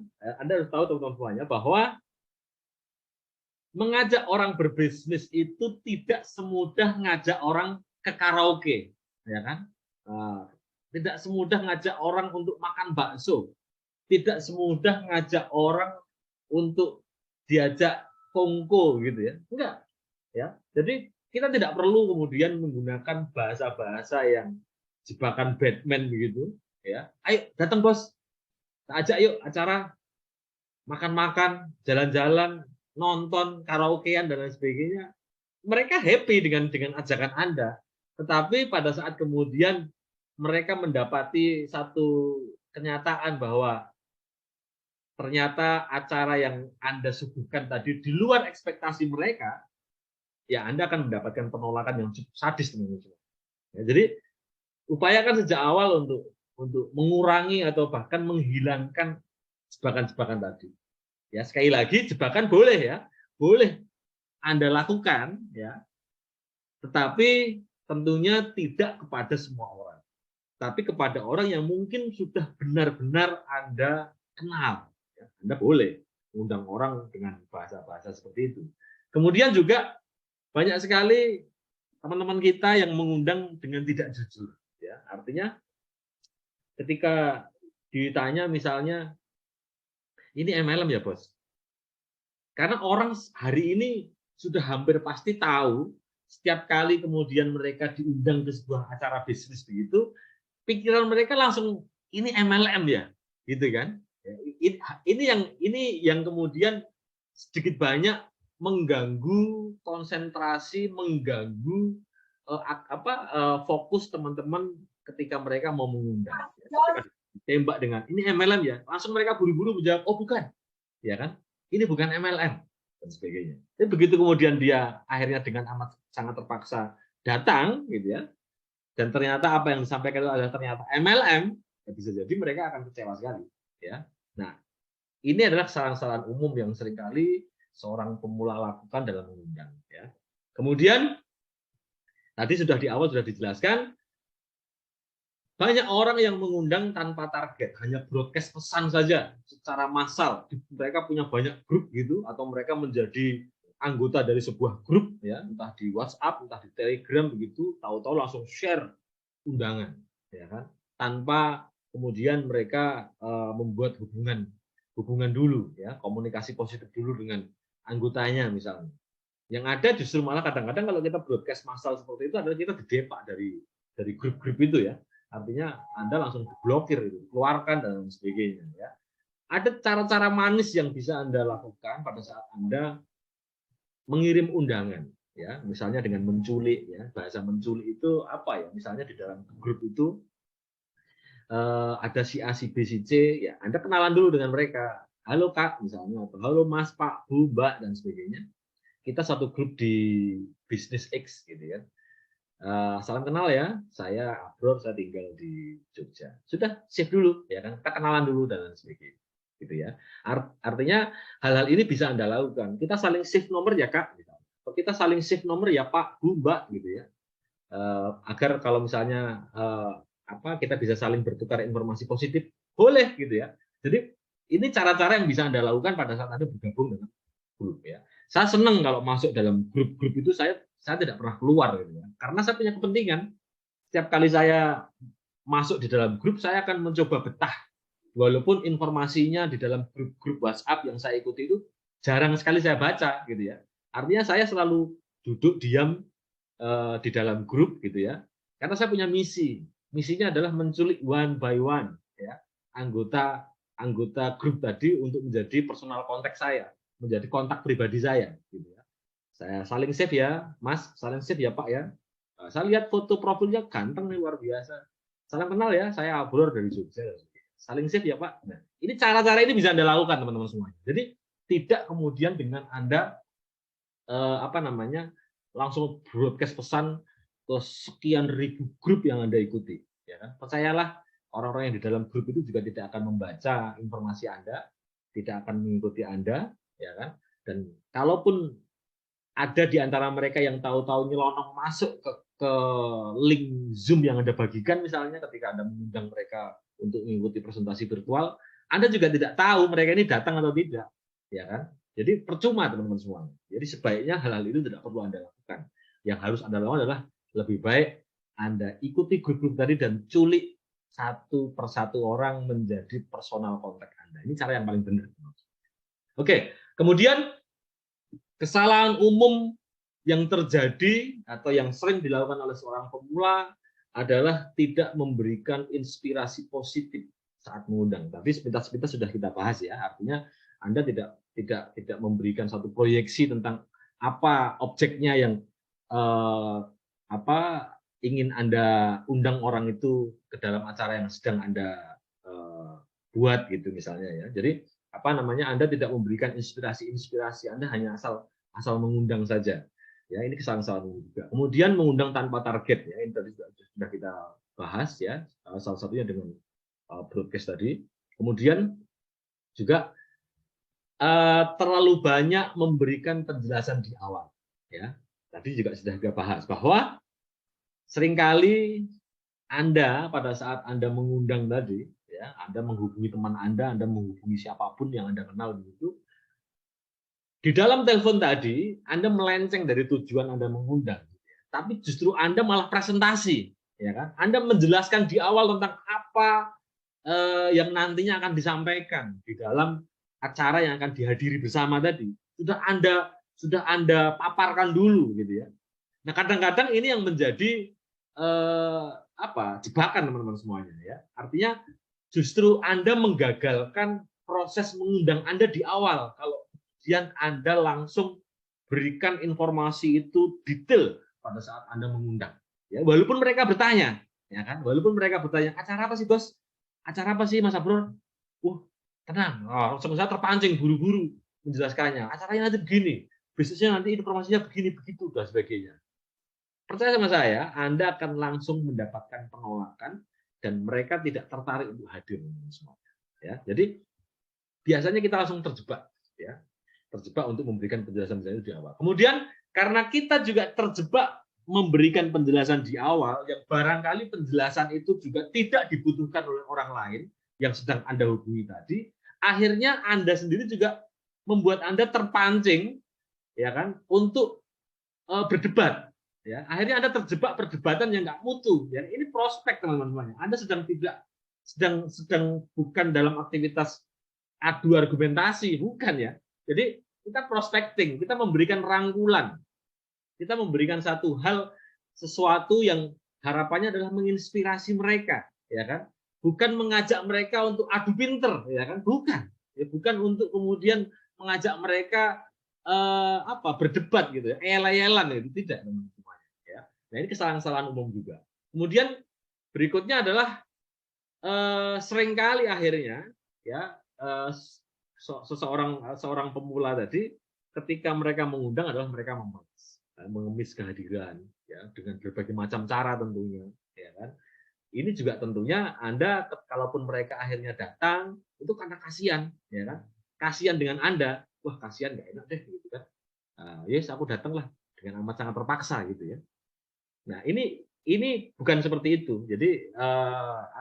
[SPEAKER 1] semuanya bahwa mengajak orang berbisnis itu tidak semudah ngajak orang ke karaoke, ya kan? Tidak semudah ngajak orang untuk makan bakso, tidak semudah ngajak orang untuk diajak kongko gitu ya, enggak, ya. Jadi kita tidak perlu kemudian menggunakan bahasa-bahasa yang jebakan Batman begitu, ya. Ayo datang bos, ajak yuk acara makan-makan, jalan-jalan, nonton, karaokean dan lain sebagainya. Mereka happy dengan ajakan Anda, tetapi pada saat kemudian mereka mendapati satu kenyataan bahwa ternyata acara yang Anda suguhkan tadi di luar ekspektasi mereka, ya Anda akan mendapatkan penolakan yang cukup sadis, teman-teman. Ya, jadi upayakan sejak awal untuk mengurangi atau bahkan menghilangkan jebakan-jebakan tadi. Ya, sekali lagi jebakan boleh ya, boleh Anda lakukan ya, tetapi tentunya tidak kepada semua orang, tapi kepada orang yang mungkin sudah benar-benar Anda kenal. Anda boleh undang orang dengan bahasa-bahasa seperti itu. Kemudian juga banyak sekali teman-teman kita yang mengundang dengan tidak jujur. Ya, artinya ketika ditanya misalnya, ini MLM ya bos? Karena orang hari ini sudah hampir pasti tahu, setiap kali kemudian mereka diundang ke sebuah acara bisnis begitu, pikiran mereka langsung ini MLM ya, gitu kan? Ini yang kemudian sedikit banyak mengganggu konsentrasi, mengganggu fokus teman-teman ketika mereka mau mengundang. Tembak dengan ini MLM ya, langsung mereka buru-buru menjawab, oh bukan, ya kan? Ini bukan MLM dan sebagainya. Jadi begitu kemudian dia akhirnya dengan amat sangat terpaksa datang, gitu ya, dan ternyata apa yang disampaikan itu adalah ternyata MLM, ya bisa jadi mereka akan kecewa sekali, ya. Nah, ini adalah kesalahan-kesalahan umum yang seringkali seorang pemula lakukan dalam mengundang, ya. Kemudian tadi sudah di awal sudah dijelaskan, banyak orang yang mengundang tanpa target, hanya broadcast pesan saja secara massal. Mereka punya banyak grup gitu, atau mereka menjadi anggota dari sebuah grup, ya, entah di WhatsApp, entah di Telegram begitu, tahu-tahu langsung share undangan, ya kan, tanpa kemudian mereka membuat hubungan dulu, ya, komunikasi positif dulu dengan anggotanya misalnya. Yang ada justru malah kadang-kadang kalau kita broadcast massal seperti itu adalah kita didepak dari grup-grup itu, ya. Artinya Anda langsung diblokir, keluarkan dan sebagainya, ya. Ada cara-cara manis yang bisa Anda lakukan pada saat Anda mengirim undangan, ya, misalnya dengan menculik, ya. Bahasa menculik itu apa ya? Misalnya di dalam grup itu ada si A, si B, si C, ya Anda kenalan dulu dengan mereka. Halo Kak, misalnya, atau halo Mas, Pak, Bu, Mbak dan sebagainya. Kita satu grup di bisnis X, gitu ya. Salam kenal ya, saya Abror, saya tinggal di Jogja. Sudah save dulu, ya kan? Kita kenalan dulu dan lain sebagainya, gitu ya. Artinya hal-hal ini bisa Anda lakukan. Kita saling save nomor ya Kak, atau kita saling save nomor ya Pak, Bu, Mbak, gitu ya. Agar kalau misalnya kita bisa saling bertukar informasi positif, boleh gitu ya. Jadi Ini cara-cara yang bisa Anda lakukan pada saat Anda bergabung dengan grup ya. Saya senang kalau masuk dalam grup-grup itu saya tidak pernah keluar gitu ya. Karena saya punya kepentingan. Setiap kali saya masuk di dalam grup, saya akan mencoba betah. Walaupun informasinya di dalam grup-grup WhatsApp yang saya ikuti itu jarang sekali saya baca gitu ya. Artinya saya selalu duduk diam di dalam grup gitu ya. Karena saya punya misi. Misinya adalah menculik one by one ya anggota anggota grup tadi untuk menjadi personal kontak saya, menjadi kontak pribadi saya gitu ya. Saya saling save ya, Mas, saling save ya Pak ya. Saya lihat foto profilnya ganteng nih luar biasa. Salam kenal ya, saya Abror dari Jogja. Saling save ya Pak. Nah, ini cara-cara ini bisa Anda lakukan teman-teman semuanya. Jadi tidak kemudian dengan Anda langsung broadcast pesan ke sekian ribu grup yang Anda ikuti. Ya kan? Percayalah, orang-orang yang di dalam grup itu juga tidak akan membaca informasi Anda, tidak akan mengikuti Anda, ya kan? Dan kalaupun ada di antara mereka yang tahu-tahu nyelonong masuk ke link Zoom yang Anda bagikan misalnya ketika Anda mengundang mereka untuk mengikuti presentasi virtual, Anda juga tidak tahu mereka ini datang atau tidak, ya kan? Jadi percuma teman-teman semuanya. Jadi sebaiknya hal-hal itu tidak perlu Anda lakukan. Yang harus Anda lakukan adalah lebih baik Anda ikuti grup-grup tadi dan culik satu persatu orang menjadi personal kontak Anda. Ini cara yang paling benar. Oke, kemudian kesalahan umum yang terjadi atau yang sering dilakukan oleh seorang pemula adalah tidak memberikan inspirasi positif saat mengundang. Tapi sepintas-sepintas sudah kita bahas ya. Artinya Anda tidak memberikan satu proyeksi tentang apa objeknya yang ingin Anda undang orang itu ke dalam acara yang sedang Anda buat gitu misalnya ya. Jadi Anda tidak memberikan inspirasi, Anda hanya asal mengundang saja. Ya, ini kesalahan juga. Kemudian mengundang tanpa target ya, ini tadi sudah kita bahas ya, salah satunya dengan broadcast tadi. Kemudian juga terlalu banyak memberikan penjelasan di awal ya. Tadi juga sudah kita bahas bahwa seringkali Anda pada saat Anda mengundang tadi ya, Anda menghubungi teman Anda menghubungi siapapun yang Anda kenal begitu. Di dalam telepon tadi, Anda melenceng dari tujuan Anda mengundang, tapi justru Anda malah presentasi, ya kan? Anda menjelaskan di awal tentang apa yang nantinya akan disampaikan di dalam acara yang akan dihadiri bersama tadi. Sudah Anda paparkan dulu, gitu ya. Nah, kadang-kadang ini yang menjadi jebakan teman-teman semuanya, ya. Artinya justru Anda menggagalkan proses mengundang Anda di awal. Kalau kemudian Anda langsung berikan informasi itu detail pada saat Anda mengundang. Ya, walaupun mereka bertanya, ya kan? Walaupun mereka bertanya, acara apa sih bos? Acara apa sih Mas Abror? Tenang, saya terpancing buru-buru menjelaskannya. Acaranya nanti begini, bisnisnya nanti informasinya begini begitu dan sebagainya. Percaya sama saya, Anda akan langsung mendapatkan penolakan dan mereka tidak tertarik untuk hadir semua. Ya, jadi biasanya kita langsung terjebak, ya. Terjebak untuk memberikan penjelasan di awal. Kemudian karena kita juga terjebak memberikan penjelasan di awal, yang barangkali penjelasan itu juga tidak dibutuhkan oleh orang lain yang sedang Anda hubungi tadi, akhirnya Anda sendiri juga membuat Anda terpancing, ya kan, untuk berdebat. Ya, akhirnya Anda terjebak perdebatan yang nggak mutu. Ya, ini prospek teman-teman. Anda sedang bukan dalam aktivitas adu argumentasi, bukan ya. Jadi kita prospecting, kita memberikan rangkulan, kita memberikan satu hal, sesuatu yang harapannya adalah menginspirasi mereka, ya kan? Bukan mengajak mereka untuk adu pinter, ya kan? Bukan, ya, bukan untuk kemudian mengajak mereka berdebat gitu, ya, el-elan itu tidak semuanya. Ya. Nah ini kesalahan-kesalahan umum juga. Kemudian berikutnya adalah seringkali akhirnya, ya. Seorang pemula tadi ketika mereka mengundang adalah mereka mengemis kehadiran ya dengan berbagai macam cara tentunya ya kan. Ini juga tentunya Anda kalaupun mereka akhirnya datang itu karena kasihan ya kan. Kasihan dengan Anda, wah kasihan nggak enak deh gitu kan. Yes aku datanglah dengan amat sangat terpaksa gitu ya. Nah, ini bukan seperti itu. Jadi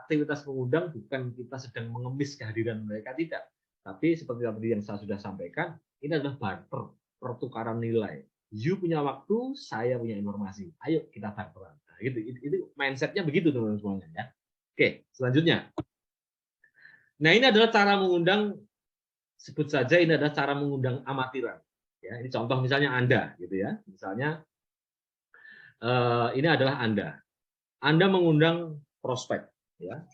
[SPEAKER 1] aktivitas mengundang bukan kita sedang mengemis kehadiran mereka, tidak. Tapi seperti tadi yang saya sudah sampaikan, ini adalah barter, pertukaran nilai. You punya waktu, saya punya informasi. Ayo kita barteran. Nah, itu mindsetnya begitu teman-teman semuanya ya. Oke, selanjutnya. Nah, ini adalah cara mengundang, sebut saja ini adalah cara mengundang amatiran. Ya, ini contoh misalnya Anda, gitu ya. Misalnya ini adalah Anda. Anda mengundang prospek, ya.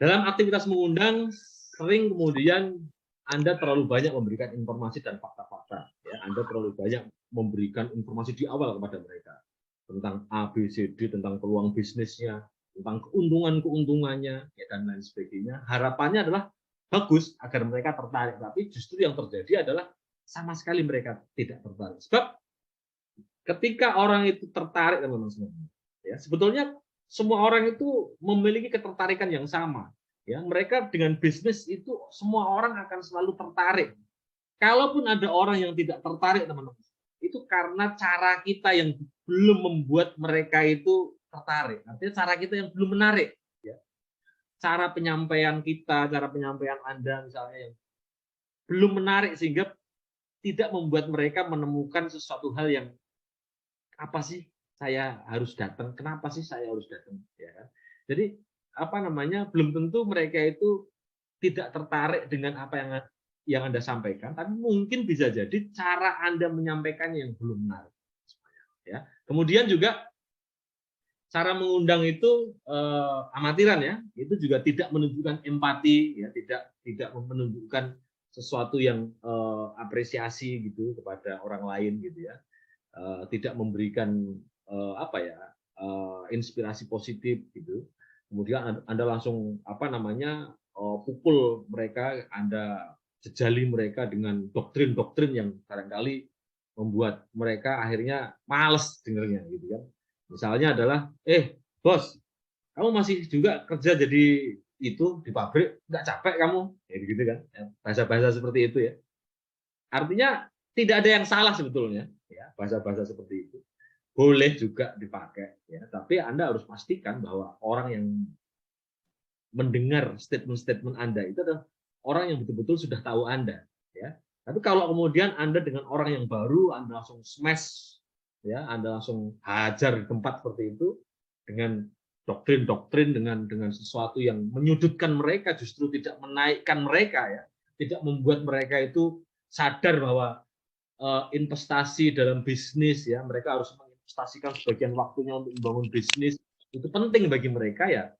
[SPEAKER 1] Dalam aktivitas mengundang, sering kemudian Anda terlalu banyak memberikan informasi dan fakta-fakta. Ya, Anda terlalu banyak memberikan informasi di awal kepada mereka tentang A, B, C, D, tentang peluang bisnisnya, tentang keuntungan-keuntungannya, ya, dan lain sebagainya. Harapannya adalah bagus agar mereka tertarik, tapi justru yang terjadi adalah sama sekali mereka tidak tertarik. Sebab ketika orang itu tertarik, teman-teman, ya, sebetulnya semua orang itu memiliki ketertarikan yang sama. Ya, mereka dengan bisnis itu semua orang akan selalu tertarik. Kalaupun ada orang yang tidak tertarik, teman-teman, itu karena cara kita yang belum membuat mereka itu tertarik. Artinya cara kita yang belum menarik. Ya. Cara penyampaian kita, cara penyampaian Anda misalnya yang belum menarik sehingga tidak membuat mereka menemukan sesuatu hal yang apa sih saya harus datang, kenapa sih saya harus datang, ya kan? Jadi apa namanya, belum tentu mereka itu tidak tertarik dengan apa yang Anda sampaikan, tapi mungkin bisa jadi cara Anda menyampaikannya yang belum menarik, ya. Kemudian juga cara mengundang itu amatiran, ya, itu juga tidak menunjukkan empati, ya, tidak menunjukkan sesuatu yang apresiasi gitu kepada orang lain gitu ya. Tidak memberikan apa ya, inspirasi positif gitu. Kemudian Anda langsung apa namanya, pukul mereka, Anda jejali mereka dengan doktrin-doktrin yang barangkali membuat mereka akhirnya males dengernya gitu kan. Misalnya adalah, bos, kamu masih juga kerja jadi itu di pabrik, nggak capek kamu, ya gitu kan. Bahasa-bahasa seperti itu ya. Artinya tidak ada yang salah sebetulnya, ya, bahasa-bahasa seperti itu. Boleh juga dipakai, ya, tapi Anda harus pastikan bahwa orang yang mendengar statement-statement Anda itu adalah orang yang betul-betul sudah tahu Anda, ya. Tapi kalau kemudian Anda dengan orang yang baru, Anda langsung smash, ya, Anda langsung hajar di tempat seperti itu dengan doktrin-doktrin, dengan sesuatu yang menyudutkan mereka, justru tidak menaikkan mereka, ya, tidak membuat mereka itu sadar bahwa investasi dalam bisnis, ya, mereka harus menginvestasikan sebagian waktunya untuk membangun bisnis, itu penting bagi mereka, ya,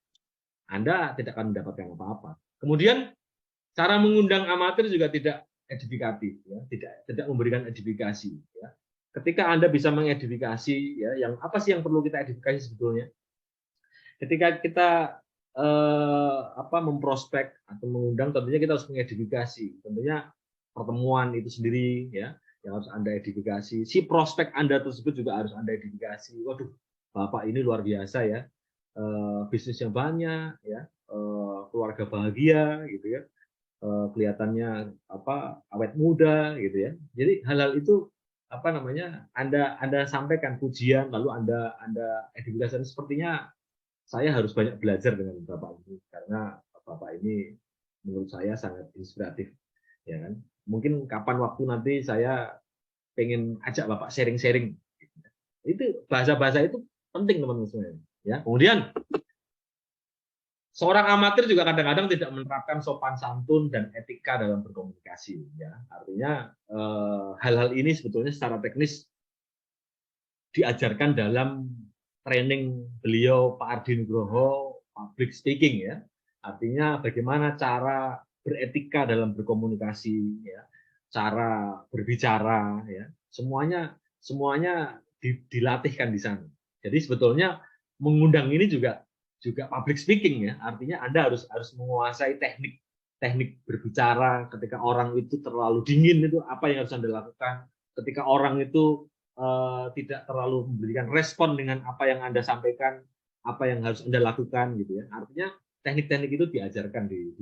[SPEAKER 1] Anda tidak akan mendapatkan apa-apa. Kemudian cara mengundang amatir juga tidak edifikatif, ya, tidak memberikan edifikasi, ya. Ketika Anda bisa mengedifikasi, ya, yang apa sih yang perlu kita edifikasi sebetulnya? Ketika kita memprospek atau mengundang, tentunya kita harus mengedifikasi. Tentunya pertemuan itu sendiri, ya, yang harus Anda edifikasi. Si prospek Anda tersebut juga harus Anda edifikasi. Waduh, Bapak ini luar biasa ya, bisnisnya banyak, ya, keluarga bahagia, gitu ya, kelihatannya awet muda, gitu ya. Jadi hal-hal itu apa namanya, Anda sampaikan pujian, lalu Anda edifikasi. Sepertinya saya harus banyak belajar dengan Bapak ini karena Bapak ini menurut saya sangat inspiratif, ya kan. Mungkin kapan waktu nanti saya pengen ajak Bapak sharing-sharing. Itu bahasa-bahasa itu penting teman-teman semuanya. Ya. Kemudian seorang amatir juga kadang-kadang tidak menerapkan sopan santun dan etika dalam berkomunikasi. Ya. Artinya hal-hal ini sebetulnya secara teknis diajarkan dalam training beliau Pak Ardi Nugroho, public speaking, ya. Artinya bagaimana cara beretika dalam berkomunikasi, ya, cara berbicara, ya, semuanya dilatihkan di sana. Jadi sebetulnya mengundang ini juga public speaking, ya. Artinya Anda harus menguasai teknik berbicara. Ketika orang itu terlalu dingin, itu apa yang harus Anda lakukan? Ketika orang itu tidak terlalu memberikan respon dengan apa yang Anda sampaikan, apa yang harus Anda lakukan, gitu ya. Artinya teknik-teknik itu diajarkan di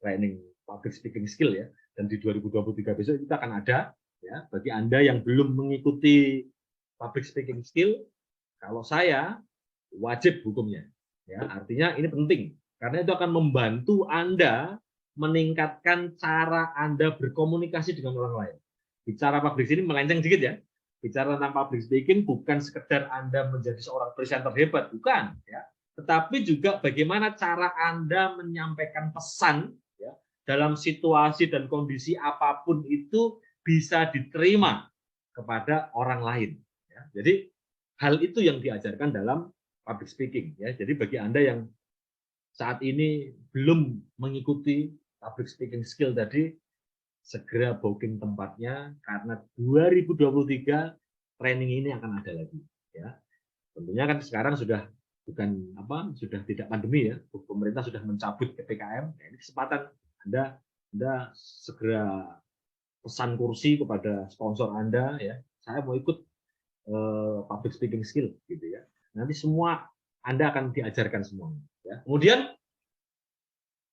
[SPEAKER 1] training public speaking skill, ya. Dan di 2023 besok kita akan ada, ya, bagi Anda yang belum mengikuti public speaking skill, kalau saya wajib hukumnya, ya. Artinya ini penting karena itu akan membantu Anda meningkatkan cara Anda berkomunikasi dengan orang lain. Bicara public speaking melenceng sedikit ya. Bicara tentang public speaking bukan sekedar Anda menjadi seorang presenter hebat, bukan ya. Tetapi juga bagaimana cara Anda menyampaikan pesan ya, dalam situasi dan kondisi apapun itu bisa diterima kepada orang lain. Ya. Jadi hal itu yang diajarkan dalam public speaking. Ya. Jadi bagi Anda yang saat ini belum mengikuti public speaking skill tadi, segera booking tempatnya karena 2023 training ini akan ada lagi. Ya. Tentunya kan sekarang sudah sudah tidak pandemi ya, pemerintah sudah mencabut PPKM. Nah, ini kesempatan Anda segera pesan kursi kepada sponsor Anda ya. Saya mau ikut public speaking skill gitu ya. Nanti semua Anda akan diajarkan semuanya ya. Kemudian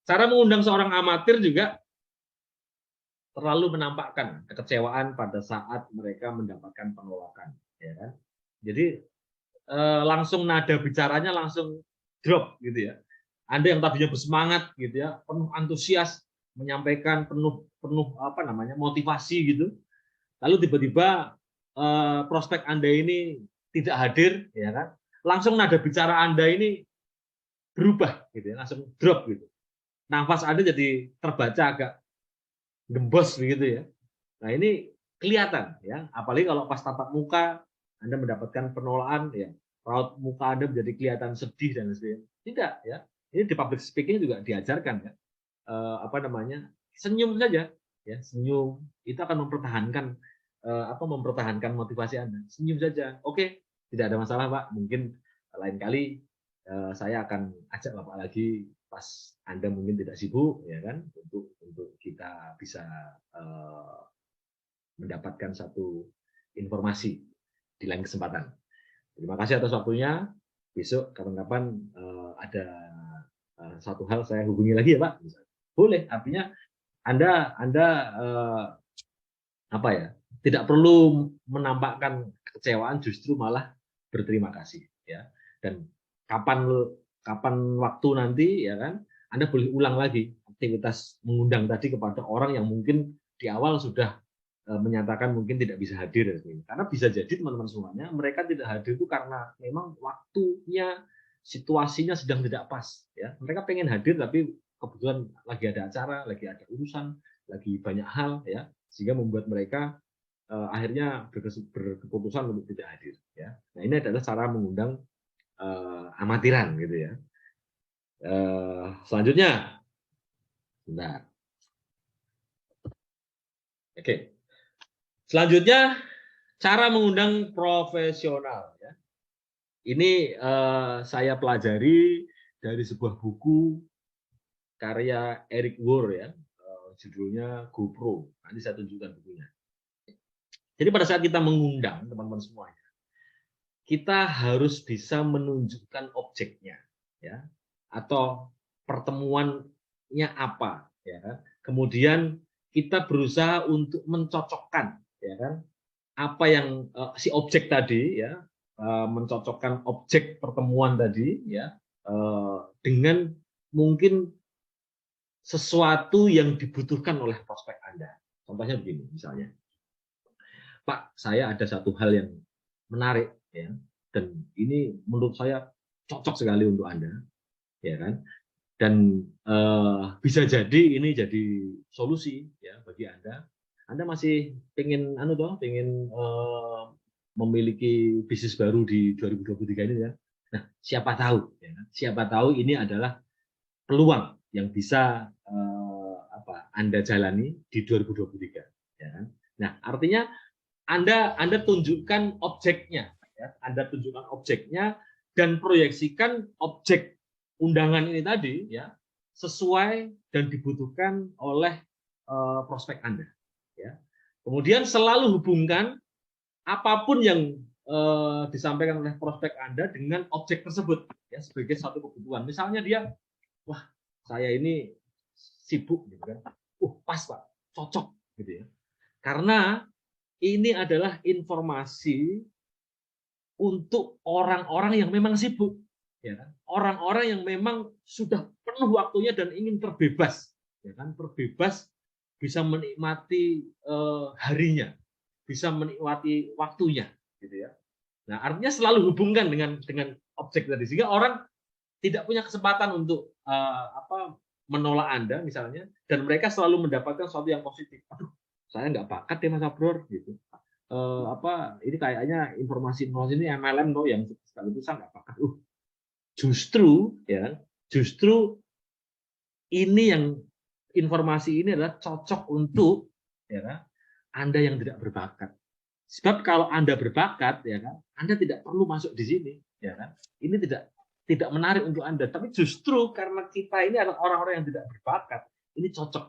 [SPEAKER 1] cara mengundang seorang amatir juga terlalu menampakkan kekecewaan pada saat mereka mendapatkan penolakan ya kan. Jadi langsung nada bicaranya langsung drop gitu ya. Anda yang tadinya bersemangat gitu ya, penuh antusias menyampaikan penuh motivasi gitu. Lalu tiba-tiba prospek Anda ini tidak hadir ya kan. Langsung nada bicara Anda ini berubah gitu ya, langsung drop gitu. Nafas Anda jadi terbaca agak gembos begitu ya. Nah, ini kelihatan ya, apalagi kalau pas tatap muka Anda mendapatkan penolakan ya, raut muka Anda menjadi kelihatan sedih dan sebagainya. Tidak ya. Ini di public speaking juga diajarkan ya. Senyum saja ya, senyum itu akan mempertahankan motivasi Anda. Senyum saja. Oke, tidak ada masalah, Pak. Mungkin lain kali saya akan ajak Bapak lagi pas Anda mungkin tidak sibuk ya kan, untuk kita bisa mendapatkan satu informasi di lain kesempatan. Terima kasih atas waktunya. Besok kapan-kapan ada satu hal saya hubungi lagi ya Pak. Boleh, artinya Anda tidak perlu menampakkan kekecewaan, justru malah berterima kasih ya. Dan kapan waktu nanti ya kan, Anda boleh ulang lagi aktivitas mengundang tadi kepada orang yang mungkin di awal sudah menyatakan mungkin tidak bisa hadir. Karena bisa jadi teman-teman semuanya, mereka tidak hadir itu karena memang waktunya, situasinya sedang tidak pas. Ya. Mereka pengen hadir tapi kebetulan lagi ada acara, lagi ada urusan, lagi banyak hal, ya, sehingga membuat mereka akhirnya berkeputusan untuk tidak hadir. Ya. Nah, ini adalah cara mengundang amatiran, gitu ya. Selanjutnya, bentar. Oke. Selanjutnya, cara mengundang profesional. Ya. Ini saya pelajari dari sebuah buku karya Eric Ward ya, judulnya GoPro. Nanti saya tunjukkan bukunya. Jadi pada saat kita mengundang teman-teman semuanya, kita harus bisa menunjukkan objeknya, ya, atau pertemuannya apa, ya kan. Kemudian kita berusaha untuk mencocokkan, ya kan, apa yang si objek tadi, ya, mencocokkan objek pertemuan tadi, ya, dengan mungkin sesuatu yang dibutuhkan oleh prospek Anda. Contohnya begini, misalnya, Pak, saya ada satu hal yang menarik, ya, dan ini menurut saya cocok sekali untuk Anda, ya kan? Dan bisa jadi ini jadi solusi, ya, bagi Anda. Anda masih pengen memiliki bisnis baru di 2023 ini ya. Nah, siapa tahu, ya, siapa tahu ini adalah peluang yang bisa Anda jalani di 2023, ya kan? Nah, artinya Anda tunjukkan objeknya, ya. Anda tunjukkan objeknya dan proyeksikan objek undangan ini tadi, ya, sesuai dan dibutuhkan oleh prospek Anda, ya. Kemudian selalu hubungkan apapun yang disampaikan oleh prospek Anda dengan objek tersebut, ya, sebagai satu kebutuhan. Misalnya dia, wah, saya ini sibuk, gitu kan, pas Pak, cocok, gitu ya, karena ini adalah informasi untuk orang-orang yang memang sibuk, ya kan? Orang-orang yang memang sudah penuh waktunya dan ingin terbebas ya kan, terbebas, bisa menikmati harinya, bisa menikmati waktunya, gitu ya. Nah, artinya selalu hubungkan dengan objek tadi, sehingga orang tidak punya kesempatan untuk menolak Anda misalnya, dan mereka selalu mendapatkan sesuatu yang positif. Aduh, saya nggak bakat ya Mas Abror, gitu. Ini kayaknya informasi ini MLM loh yang sekali itu saya nggak bakat. Justru ya, justru ini yang informasi ini adalah cocok untuk ya kan, Anda yang tidak berbakat. Sebab kalau Anda berbakat, ya kan, Anda tidak perlu masuk di sini, ya kan. Ini tidak menarik untuk Anda. Tapi justru karena kita ini adalah orang-orang yang tidak berbakat, ini cocok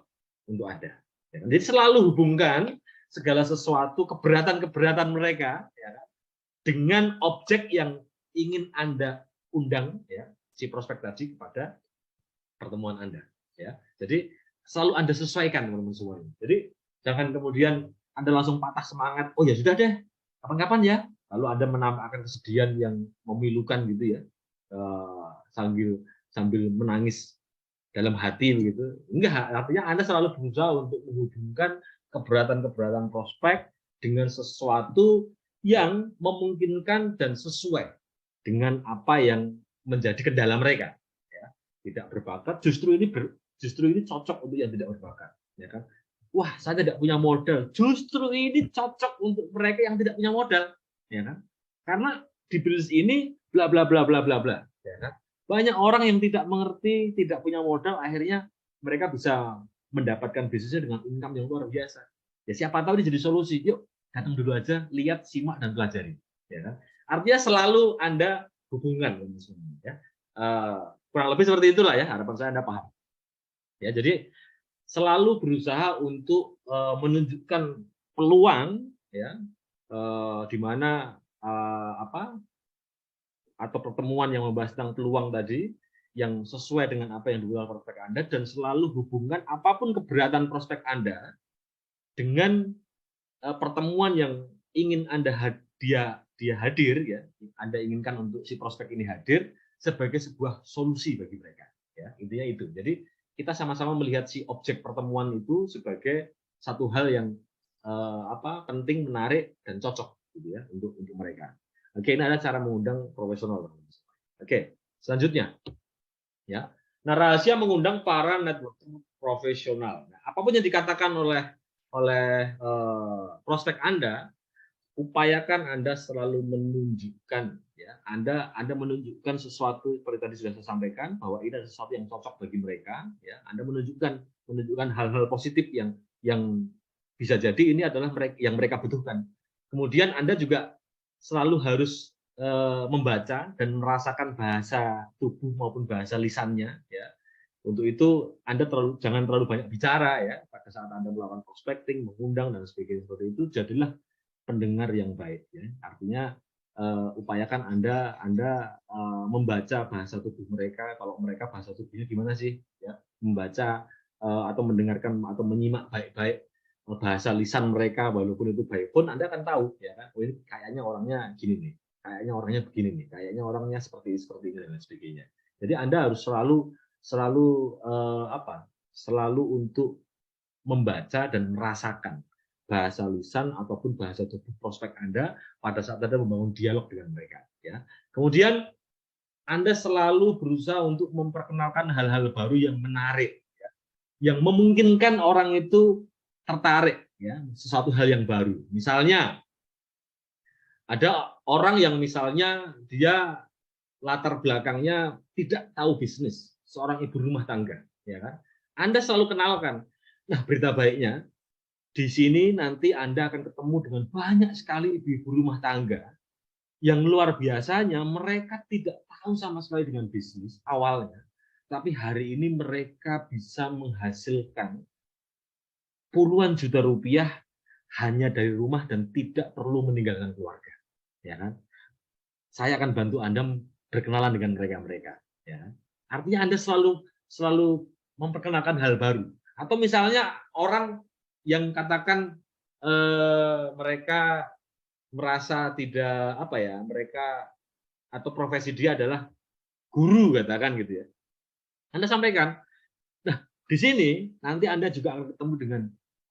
[SPEAKER 1] untuk Anda. Ya kan? Jadi selalu hubungkan segala sesuatu keberatan-keberatan mereka, ya kan, dengan objek yang ingin Anda undang, ya, si prospek tadi kepada pertemuan Anda. Ya, jadi selalu Anda sesuaikan teman-teman semuanya. Jadi jangan kemudian Anda langsung patah semangat. Oh ya sudah deh, kapan-kapan ya. Lalu Anda menampakkan kesedihan yang memilukan gitu ya, sambil menangis dalam hati begitu. Enggak, artinya Anda selalu berusaha untuk menghubungkan keberatan-keberatan prospek dengan sesuatu yang memungkinkan dan sesuai dengan apa yang menjadi kendala mereka. Ya, tidak berbakat, justru ini cocok untuk yang tidak berbakat, ya kan? Wah, saya tidak punya modal. Justru ini cocok untuk mereka yang tidak punya modal, ya kan? Karena di bisnis ini bla bla bla bla bla bla, ya kan? Banyak orang yang tidak mengerti, tidak punya modal, akhirnya mereka bisa mendapatkan bisnisnya dengan income yang luar biasa. Ya siapa tahu ini jadi solusi. Yuk, datang dulu aja, lihat, simak dan pelajari, ya kan? Artinya selalu Anda hubungan, ya. Kurang lebih seperti itulah ya, harapan saya Anda paham. Ya, jadi selalu berusaha untuk menunjukkan peluang, ya, di mana atau pertemuan yang membahas tentang peluang tadi yang sesuai dengan apa yang dibutuhkan prospek Anda, dan selalu hubungkan apapun keberatan prospek Anda dengan pertemuan yang ingin dia hadir, ya, Anda inginkan untuk si prospek ini hadir sebagai sebuah solusi bagi mereka, ya, intinya itu. Jadi kita sama-sama melihat si objek pertemuan itu sebagai satu hal yang penting, menarik dan cocok gitu ya untuk mereka. Oke, ini adalah cara mengundang profesional. Oke, selanjutnya ya. Nah, rahasia mengundang para networking profesional. Nah, apapun yang dikatakan oleh prospek Anda, upayakan Anda selalu menunjukkan, ya, Anda menunjukkan sesuatu seperti tadi sudah saya sampaikan bahwa ini adalah sesuatu yang cocok bagi mereka, ya. Anda menunjukkan hal-hal positif yang bisa jadi ini adalah yang mereka butuhkan. Kemudian Anda juga selalu harus membaca dan merasakan bahasa tubuh maupun bahasa lisannya, ya. Untuk itu Anda jangan terlalu banyak bicara, ya, pada saat Anda melakukan prospecting, mengundang dan sebagainya seperti itu. Jadilah pendengar yang baik, ya. Artinya upayakan Anda membaca bahasa tubuh mereka. Kalau mereka bahasa tubuhnya gimana sih, ya, membaca atau mendengarkan atau menyimak baik-baik bahasa lisan mereka, walaupun itu baik pun Anda akan tahu, ya kan, oh ini kayaknya orangnya gini nih, kayaknya orangnya begini nih, kayaknya orangnya seperti ini dan sebagainya. Jadi Anda harus selalu untuk membaca dan merasakan bahasa lisan ataupun bahasa tubuh prospek Anda pada saat Anda membangun dialog dengan mereka, ya. Kemudian Anda selalu berusaha untuk memperkenalkan hal-hal baru yang menarik, ya, yang memungkinkan orang itu tertarik, ya, sesuatu hal yang baru. Misalnya ada orang yang misalnya dia latar belakangnya tidak tahu bisnis, seorang ibu rumah tangga, ya kan? Anda selalu kenalkan. Nah, berita baiknya di sini nanti Anda akan ketemu dengan banyak sekali ibu-ibu rumah tangga yang luar biasanya mereka tidak tahu sama sekali dengan bisnis awalnya, tapi hari ini mereka bisa menghasilkan puluhan juta rupiah hanya dari rumah dan tidak perlu meninggalkan keluarga, ya kan? Saya akan bantu Anda berkenalan dengan mereka, ya. Artinya Anda selalu memperkenalkan hal baru. Atau misalnya orang yang katakan mereka merasa tidak mereka atau profesi dia adalah guru, katakan gitu ya. Anda sampaikan, nah, Di sini nanti Anda juga akan ketemu dengan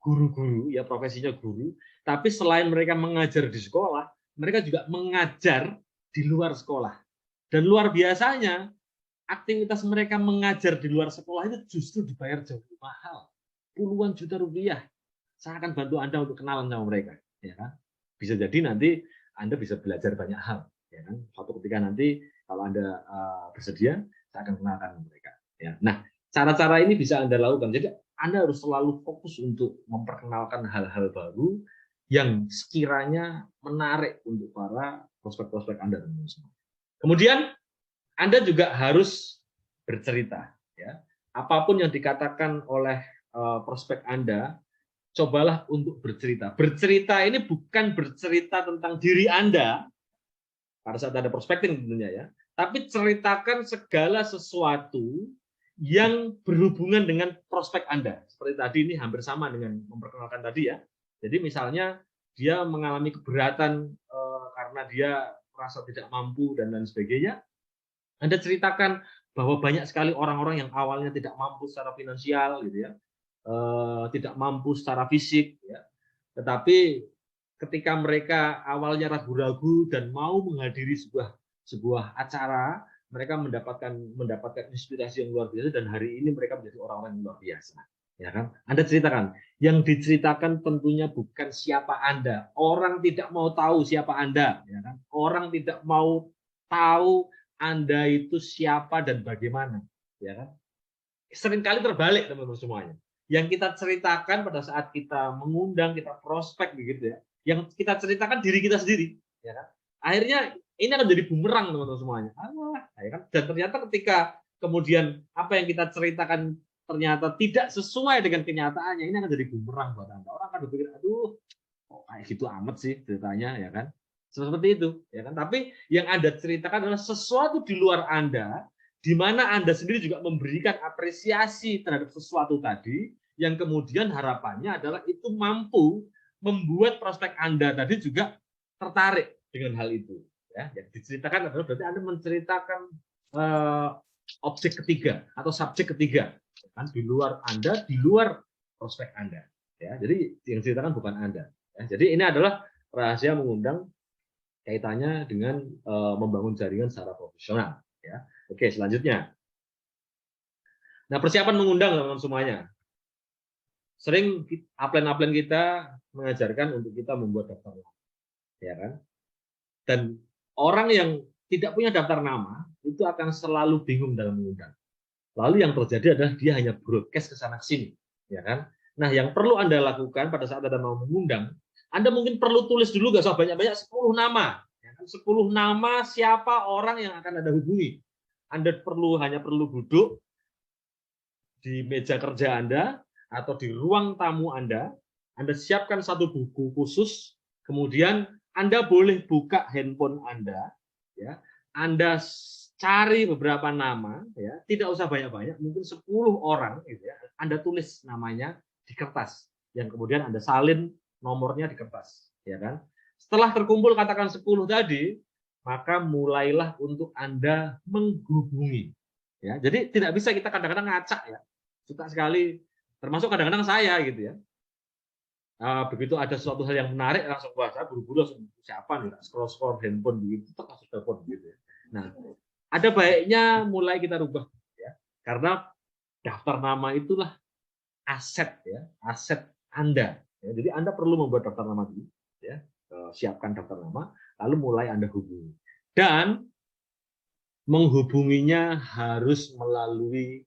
[SPEAKER 1] guru-guru, ya profesinya guru, tapi selain mereka mengajar di sekolah, mereka juga mengajar di luar sekolah. Dan luar biasanya, aktivitas mereka mengajar di luar sekolah itu justru dibayar jauh lebih mahal. Puluhan juta rupiah. Saya akan bantu Anda untuk kenalan sama mereka. Ya kan? Bisa jadi nanti Anda bisa belajar banyak hal. Ya kan? Suatu ketika nanti kalau Anda bersedia, saya akan kenalkan mereka. Ya. Nah, cara-cara ini bisa Anda lakukan. Jadi Anda harus selalu fokus untuk memperkenalkan hal-hal baru yang sekiranya menarik untuk para prospek-prospek Anda. Kemudian Anda juga harus bercerita. Ya. Apapun yang dikatakan oleh prospek Anda, cobalah untuk bercerita. Bercerita ini bukan bercerita tentang diri Anda, pada saat ada prospecting tentunya ya, tapi ceritakan segala sesuatu yang berhubungan dengan prospek Anda. Seperti tadi ini hampir sama dengan memperkenalkan tadi ya. Jadi misalnya dia mengalami keberatan karena dia merasa tidak mampu dan lain sebagainya. Anda ceritakan bahwa banyak sekali orang-orang yang awalnya tidak mampu secara finansial gitu ya. Tidak mampu secara fisik ya. Tetapi ketika mereka awalnya ragu-ragu dan mau menghadiri sebuah acara, mereka mendapatkan inspirasi yang luar biasa dan hari ini mereka menjadi orang-orang yang luar biasa. Ya kan? Anda ceritakan. Yang diceritakan tentunya bukan siapa Anda. Orang tidak mau tahu siapa Anda, ya kan? Orang tidak mau tahu Anda itu siapa dan bagaimana, ya kan? Seringkali terbalik teman-teman semuanya. Yang kita ceritakan pada saat kita mengundang, kita prospek begitu ya, yang kita ceritakan diri kita sendiri, ya kan? Akhirnya ini akan jadi bumerang teman-teman semuanya. Ya kan? Dan ternyata ketika kemudian apa yang kita ceritakan ternyata tidak sesuai dengan kenyataannya, ini akan jadi bumerang buat Anda. Orang akan berpikir, aduh, kok kayak gitu amat sih ceritanya, ya kan? Seperti itu, ya kan? Tapi yang Anda ceritakan adalah sesuatu di luar Anda, di mana Anda sendiri juga memberikan apresiasi terhadap sesuatu tadi, yang kemudian harapannya adalah itu mampu membuat prospek Anda tadi juga tertarik dengan hal itu. Ya, yang diceritakan adalah berarti Anda menceritakan objek ketiga atau subjek ketiga, kan? Di luar Anda, di luar prospek Anda. Ya, jadi yang diceritakan bukan Anda. Ya, jadi ini adalah rahasia mengundang kaitannya dengan membangun jaringan secara profesional. Ya. Oke, selanjutnya. Nah, persiapan mengundang teman-teman semuanya. Sering upline-upline kita mengajarkan untuk kita membuat daftar nama, ya kan? Dan orang yang tidak punya daftar nama itu akan selalu bingung dalam mengundang. Lalu yang terjadi adalah dia hanya broadcast ke sana ke sini, ya kan? Nah, yang perlu Anda lakukan pada saat Anda mau mengundang, Anda mungkin perlu tulis dulu nggak usah banyak-banyak 10 nama, ya kan? 10 nama siapa orang yang akan Anda hubungi. Anda hanya perlu duduk di meja kerja Anda atau di ruang tamu Anda siapkan satu buku khusus, kemudian Anda boleh buka handphone Anda, ya. Anda cari beberapa nama, ya, tidak usah banyak-banyak, mungkin 10 orang, gitu ya. Anda tulis namanya di kertas, yang kemudian Anda salin nomornya di kertas, ya kan? Setelah terkumpul katakan 10 tadi, maka mulailah untuk Anda menghubungi, ya. Jadi tidak bisa kita kadang-kadang ngacak ya, suka sekali, termasuk kadang-kadang saya gitu ya. Begitu ada suatu hal yang menarik langsung saya buru-buru langsung siapa nih, scroll handphone begitu, langsung telepon gitu ya. Nah, ada baiknya mulai kita rubah ya, karena daftar nama itulah aset ya, aset Anda. Ya, jadi Anda perlu membuat daftar nama dulu, ya, siapkan daftar nama, lalu mulai Anda hubungi. Dan menghubunginya harus melalui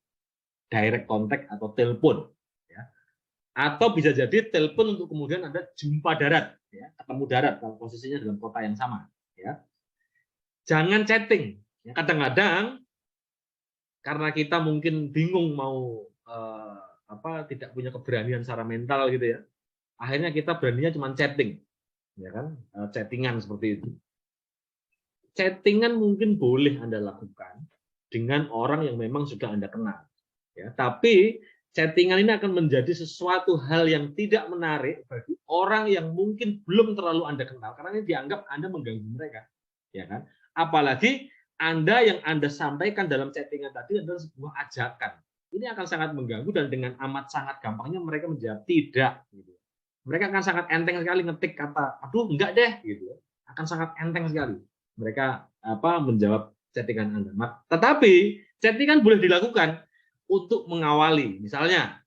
[SPEAKER 1] direct contact atau telepon. Atau bisa jadi telepon untuk kemudian Anda jumpa darat, ya, ketemu darat kalau posisinya dalam kota yang sama. Ya. Jangan chatting. Kadang-kadang karena kita mungkin bingung mau tidak punya keberanian secara mental gitu ya, akhirnya kita beraninya cuma chatting, ya kan, chattingan seperti itu. Chattingan mungkin boleh Anda lakukan dengan orang yang memang sudah Anda kenal, ya. Tapi chattingan ini akan menjadi sesuatu hal yang tidak menarik bagi orang yang mungkin belum terlalu Anda kenal, karena ini dianggap Anda mengganggu mereka, ya kan? Apalagi Anda yang Anda sampaikan dalam chattingan tadi adalah sebuah ajakan. ini akan sangat mengganggu dan dengan amat sangat gampangnya mereka menjawab tidak. Gitu. Mereka akan sangat enteng sekali ngetik kata, aduh enggak deh, gitu. Akan sangat enteng sekali mereka menjawab chattingan Anda. Tetapi chattingan boleh dilakukan untuk mengawali. Misalnya,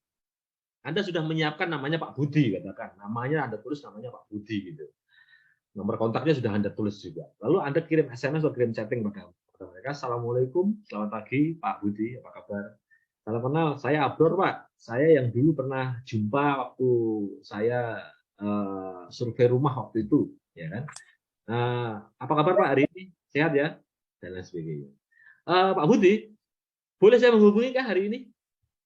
[SPEAKER 1] Anda sudah menyiapkan namanya Pak Budi, katakan. Namanya Anda tulis namanya Pak Budi, gitu. Nomor kontaknya sudah Anda tulis juga. Lalu Anda kirim SMS atau kirim chatting pada mereka. Assalamualaikum, selamat pagi Pak Budi, apa kabar? Salam kenal, saya Abdur Pak. Saya yang dulu pernah jumpa waktu saya survei rumah waktu itu, ya kan? Apa kabar Pak hari ini? Sehat ya? Dan lain sebagainya. Pak Budi, boleh saya menghubungi kah hari ini?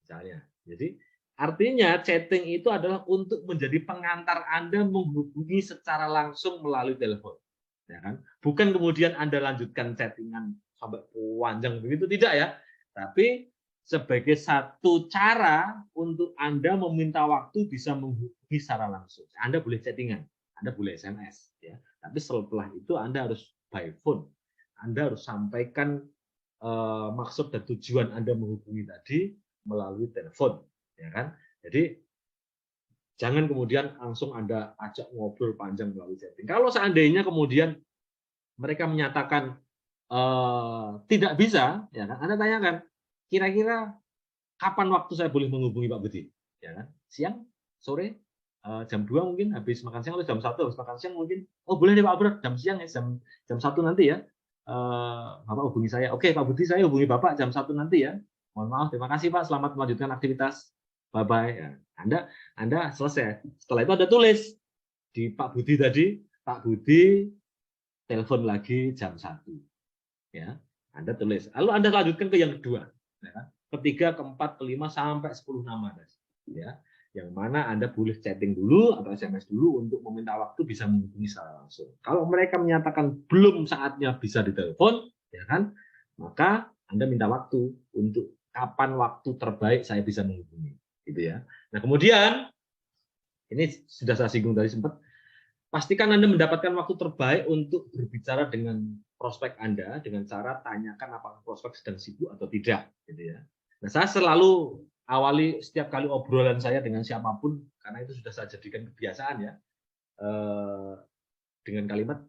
[SPEAKER 1] Misalnya. Jadi artinya chatting itu adalah untuk menjadi pengantar Anda menghubungi secara langsung melalui telepon, ya kan? Bukan kemudian Anda lanjutkan chattingan sampai panjang begitu, tidak ya. Tapi sebagai satu cara untuk Anda meminta waktu bisa menghubungi secara langsung. Anda boleh chattingan, Anda boleh SMS, ya. Tapi setelah itu Anda harus by phone. Anda harus sampaikan maksud dan tujuan Anda menghubungi tadi melalui telepon, ya kan? Jadi jangan kemudian langsung Anda ajak ngobrol panjang melalui chatting. Kalau seandainya kemudian mereka menyatakan tidak bisa, ya kan? Anda tanyakan, kira-kira kapan waktu saya boleh menghubungi Pak Budi? Ya kan? Siang, sore, jam 2 mungkin habis makan siang, atau jam 1 habis makan siang mungkin. Oh boleh deh Pak Bro, jam siang ya, jam 1 nanti ya. Bapak hubungi saya. Oke Pak Budi, saya hubungi Bapak jam 1 nanti ya. Mohon maaf, terima kasih Pak, selamat melanjutkan aktivitas. Bye-bye. Ya. Anda selesai. Setelah itu Anda tulis di Pak Budi tadi, Pak Budi telepon lagi jam 1. Ya. Anda tulis. Lalu Anda lanjutkan ke yang kedua. Ya. Ketiga, keempat, kelima, sampai 10 nama. Ya. Yang mana Anda boleh chatting dulu atau SMS dulu untuk meminta waktu bisa menghubungi secara langsung. Kalau mereka menyatakan belum saatnya bisa ditelepon, ya kan, maka Anda minta waktu untuk kapan waktu terbaik saya bisa menghubungi, gitu ya. Nah kemudian ini sudah saya singgung tadi sempat, pastikan Anda mendapatkan waktu terbaik untuk berbicara dengan prospek Anda dengan cara tanyakan apakah prospek sedang sibuk atau tidak, gitu ya. Nah saya selalu awali setiap kali obrolan saya dengan siapapun, karena itu sudah saya jadikan kebiasaan ya, dengan kalimat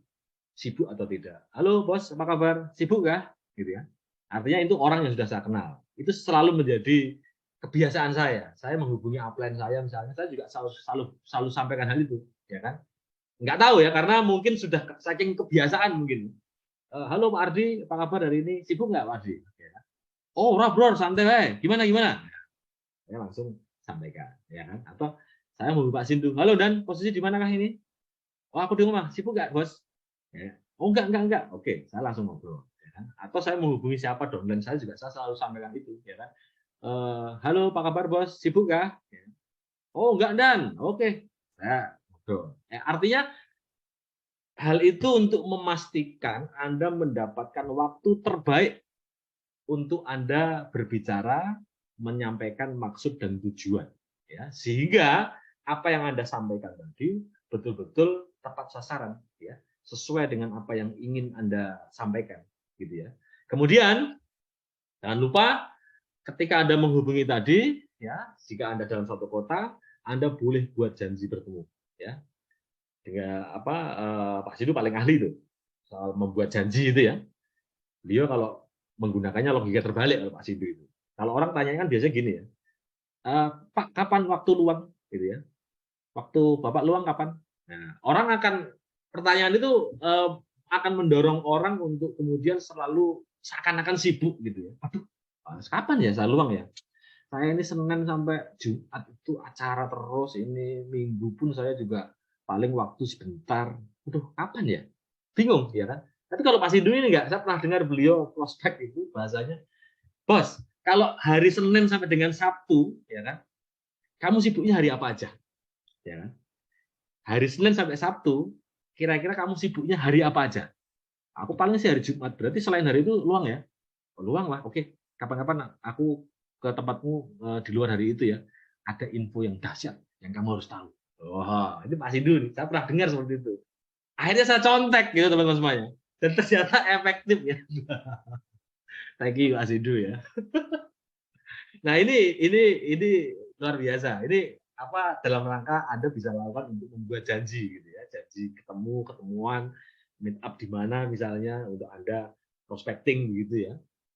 [SPEAKER 1] sibuk atau tidak. Halo bos, apa kabar? Sibuk nggak? Gitu ya. Artinya itu orang yang sudah saya kenal. Itu selalu menjadi kebiasaan saya. Saya menghubungi upline saya misalnya, saya juga selalu sampaikan hal itu, ya kan? Nggak tahu ya, karena mungkin sudah saking kebiasaan mungkin. Halo Pak Ardi, apa kabar hari ini? Sibuk nggak Pak Ardi? Ya. Oh, bro, santai, gimana? Saya langsung sampaikan, ya kan? Atau saya mau Pak Sindu, halo Dan, posisi di manakah ini? Oh aku di rumah, sibuk nggak bos? Ya. Oh enggak, oke, saya langsung ngobrol. Ya kan? Atau saya menghubungi siapa downline saya juga saya selalu sampaikan itu, ya kan? Halo, apa kabar bos? Sibuk nggak? Ya. Oh enggak Dan, oke, saya ngobrol. Artinya hal itu untuk memastikan Anda mendapatkan waktu terbaik untuk Anda berbicara, menyampaikan maksud dan tujuan, ya, sehingga apa yang Anda sampaikan tadi betul-betul tepat sasaran, ya, sesuai dengan apa yang ingin Anda sampaikan, gitu ya. Kemudian jangan lupa ketika Anda menghubungi tadi, ya, jika Anda dalam suatu kota, Anda boleh buat janji bertemu, ya. Dengan Pak Sidu paling ahli itu soal membuat janji itu ya. Beliau kalau menggunakannya logika terbalik kalau Pak Sidu itu. Kalau orang tanya kan biasanya gini ya, Pak kapan waktu luang, gitu ya. Waktu Bapak luang kapan? Nah, orang akan pertanyaan itu akan mendorong orang untuk kemudian selalu seakan-akan sibuk gitu ya. Aduh, kapan ya saya luang ya? Saya ini Senin sampai Jumat itu acara terus, ini Minggu pun saya juga paling waktu sebentar. Aduh, kapan ya? Bingung ya kan? Tapi kalau Pak Sindu ini enggak, saya pernah dengar beliau prospek itu bahasanya, bos, kalau hari Senin sampai dengan Sabtu, ya kan, kamu sibuknya hari apa aja? Ya kan? Hari Senin sampai Sabtu, kira-kira kamu sibuknya hari apa aja? Aku paling sih hari Jumat, berarti selain hari itu luang ya? Oh, luang lah, oke. Kapan-kapan aku ke tempatmu di luar hari itu ya. Ada info yang dahsyat yang kamu harus tahu. Wah, ini Pak Sindu nih, saya pernah dengar seperti itu. Akhirnya saya contek gitu teman-teman semuanya. Dan ternyata efektif ya. Thank you Pak Sindu ya. Nah, ini luar biasa. Ini apa dalam rangka Anda bisa lakukan untuk membuat janji gitu ya. Janji ketemuan, meet up di mana misalnya untuk Anda prospecting begitu ya.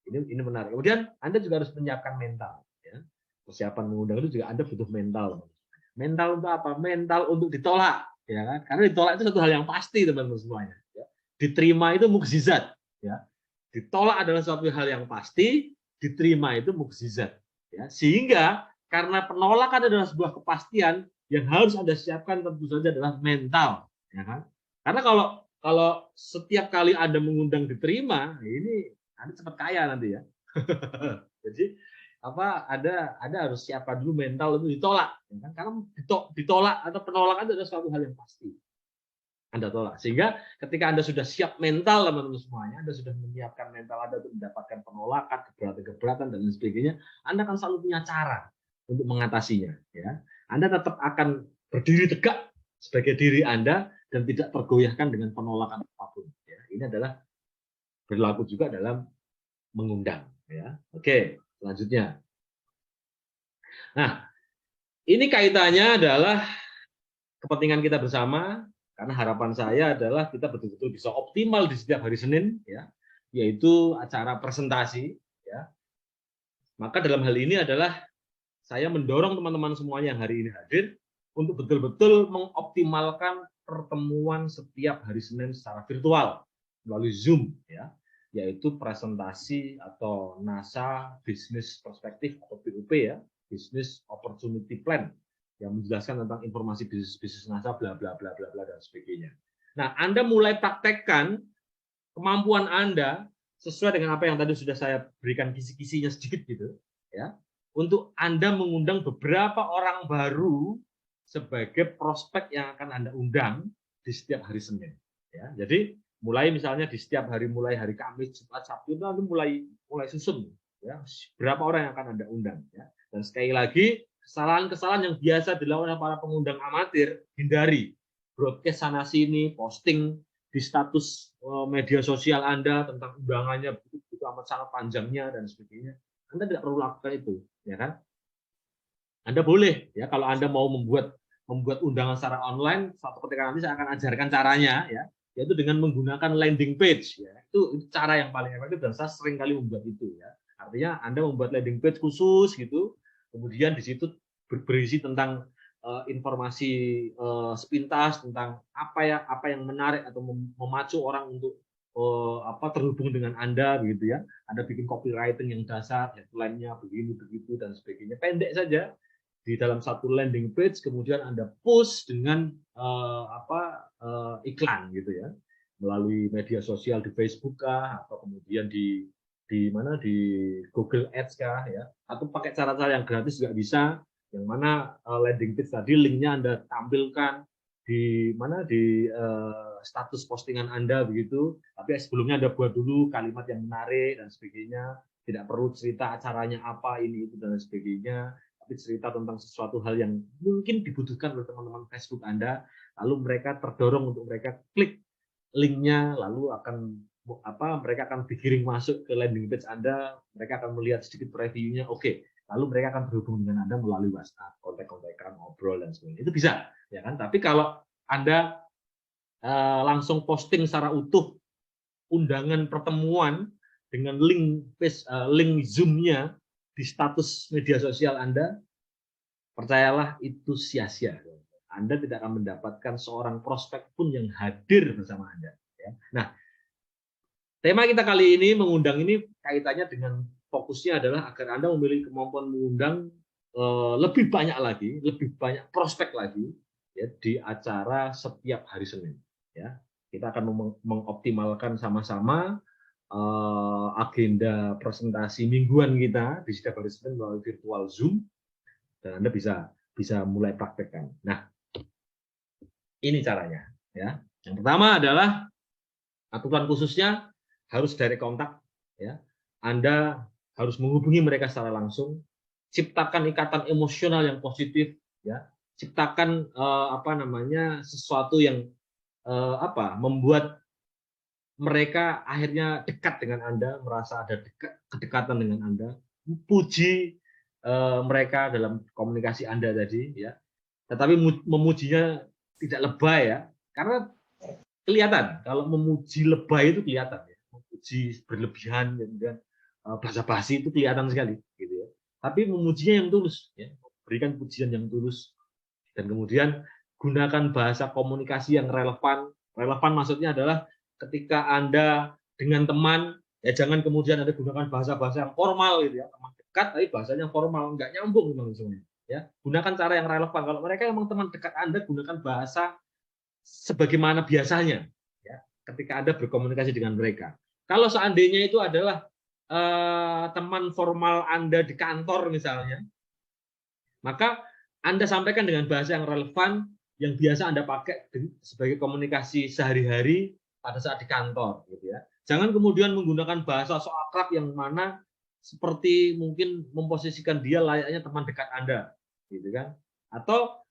[SPEAKER 1] Ini menarik. Kemudian Anda juga harus menyiapkan mental ya. Persiapan mengundang itu juga Anda butuh mental. Mental untuk apa? Mental untuk ditolak, ya kan? Karena ditolak itu satu hal yang pasti teman-teman semuanya. Ya. Diterima itu mukjizat, ya. Ditolak adalah suatu hal yang pasti, diterima itu mukjizat. Ya. Sehingga karena penolakan adalah sebuah kepastian, yang harus Anda siapkan tentu saja adalah mental, ya kan? Karena kalau setiap kali Anda mengundang diterima, ini Anda cepat kaya nanti ya. Jadi apa ada harus siapkan dulu mental itu ditolak, ya kan? Karena ditolak atau penolakan itu adalah suatu hal yang pasti. Anda tolak. Sehingga ketika Anda sudah siap mental, teman-teman semuanya, Anda sudah menyiapkan mental Anda untuk mendapatkan penolakan, keberatan-keberatan, dan lain sebagainya, Anda akan selalu punya cara untuk mengatasinya. Ya. Anda tetap akan berdiri tegak sebagai diri Anda dan tidak tergoyahkan dengan penolakan apapun. Ya. Ini adalah berlaku juga dalam mengundang. Ya. Oke, selanjutnya. Nah, ini kaitannya adalah kepentingan kita bersama, karena harapan saya adalah kita betul-betul bisa optimal di setiap hari Senin, ya, yaitu acara presentasi. Ya. Maka dalam hal ini adalah saya mendorong teman-teman semuanya yang hari ini hadir untuk betul-betul mengoptimalkan pertemuan setiap hari Senin secara virtual melalui Zoom, ya, yaitu presentasi atau NASA Business Perspective atau BOP ya, Business Opportunity Plan, yang menjelaskan tentang informasi bisnis NASA bla bla bla bla bla dan sebagainya. Nah, Anda mulai praktekkan kemampuan Anda sesuai dengan apa yang tadi sudah saya berikan kisi-kisinya sedikit gitu, ya. Untuk Anda mengundang beberapa orang baru sebagai prospek yang akan Anda undang di setiap hari Senin, ya. Jadi mulai misalnya di setiap hari, mulai hari Kamis, Jumat, Sabtu itu Anda mulai susun, ya, berapa orang yang akan Anda undang, ya. Dan sekali lagi, kesalahan-kesalahan yang biasa dilakukan oleh para pengundang amatir, hindari. Broadcast sana sini, posting di status media sosial Anda tentang undangannya begitu amat sangat panjangnya dan sebagainya. Anda tidak perlu lakukan itu, ya kan? Anda boleh, ya, kalau Anda mau membuat undangan secara online, suatu ketika nanti saya akan ajarkan caranya, ya, yaitu dengan menggunakan landing page, ya. Itu cara yang paling efektif dan saya sering kali membuat itu, ya. Artinya Anda membuat landing page khusus gitu, kemudian di situ berisi tentang informasi sepintas tentang apa yang menarik atau memacu orang untuk terhubung dengan Anda begitu ya. Anda bikin copywriting yang dasar, headline-nya begini begitu dan sebagainya. Pendek saja di dalam satu landing page, kemudian Anda post dengan iklan gitu ya, melalui media sosial di Facebook kah, atau kemudian di mana di Google Ads kah ya, atau pakai cara-cara yang gratis juga bisa, yang mana landing page tadi linknya Anda tampilkan di mana di status postingan Anda begitu, tapi sebelumnya Anda buat dulu kalimat yang menarik dan sebagainya, tidak perlu cerita acaranya apa ini itu dan sebagainya, tapi cerita tentang sesuatu hal yang mungkin dibutuhkan oleh teman-teman Facebook Anda, lalu mereka terdorong untuk mereka klik linknya, lalu mereka akan digiring masuk ke landing page Anda, mereka akan melihat sedikit previewnya, oke, lalu mereka akan berhubung dengan Anda melalui WhatsApp, kontak-kontakan, ngobrol dan sebagainya. Itu bisa, ya kan? Tapi kalau Anda langsung posting secara utuh undangan pertemuan dengan link Zoom-nya di status media sosial Anda, percayalah itu sia-sia. Anda tidak akan mendapatkan seorang prospek pun yang hadir bersama Anda. Ya. Nah, tema kita kali ini mengundang ini kaitannya dengan fokusnya adalah agar Anda memiliki kemampuan mengundang lebih banyak lagi, lebih banyak prospek lagi ya, di acara setiap hari Senin. Ya, kita akan mengoptimalkan sama-sama agenda presentasi mingguan kita di setiap hari Senin melalui virtual Zoom, dan Anda bisa mulai praktekkan. Nah, ini caranya. Ya, yang pertama adalah aturan khususnya harus direct kontak. Ya, Anda harus menghubungi mereka secara langsung, ciptakan ikatan emosional yang positif. Ya, ciptakan sesuatu yang membuat mereka akhirnya dekat dengan Anda, merasa ada kedekatan dengan Anda. Puji mereka dalam komunikasi Anda tadi, ya. Tetapi memujinya tidak lebay ya, karena kelihatan kalau memuji lebay itu kelihatan ya, memuji berlebihan dan basa-basi itu kelihatan sekali, gitu ya. Tapi memujinya yang tulus, ya, berikan pujian yang tulus, dan kemudian gunakan bahasa komunikasi yang relevan. Relevan maksudnya adalah ketika Anda dengan teman, ya jangan kemudian Anda gunakan bahasa-bahasa yang formal gitu ya, teman dekat tapi bahasanya formal, nggak nyambung memang semuanya. Ya, gunakan cara yang relevan. Kalau mereka memang teman dekat Anda, gunakan bahasa sebagaimana biasanya, ya, ketika Anda berkomunikasi dengan mereka. Kalau seandainya itu adalah teman formal Anda di kantor misalnya, maka Anda sampaikan dengan bahasa yang relevan, yang biasa Anda pakai sebagai komunikasi sehari-hari pada saat di kantor, gitu ya. Jangan kemudian menggunakan bahasa so akrab yang mana seperti mungkin memposisikan dia layaknya teman dekat Anda, gitu kan? Atau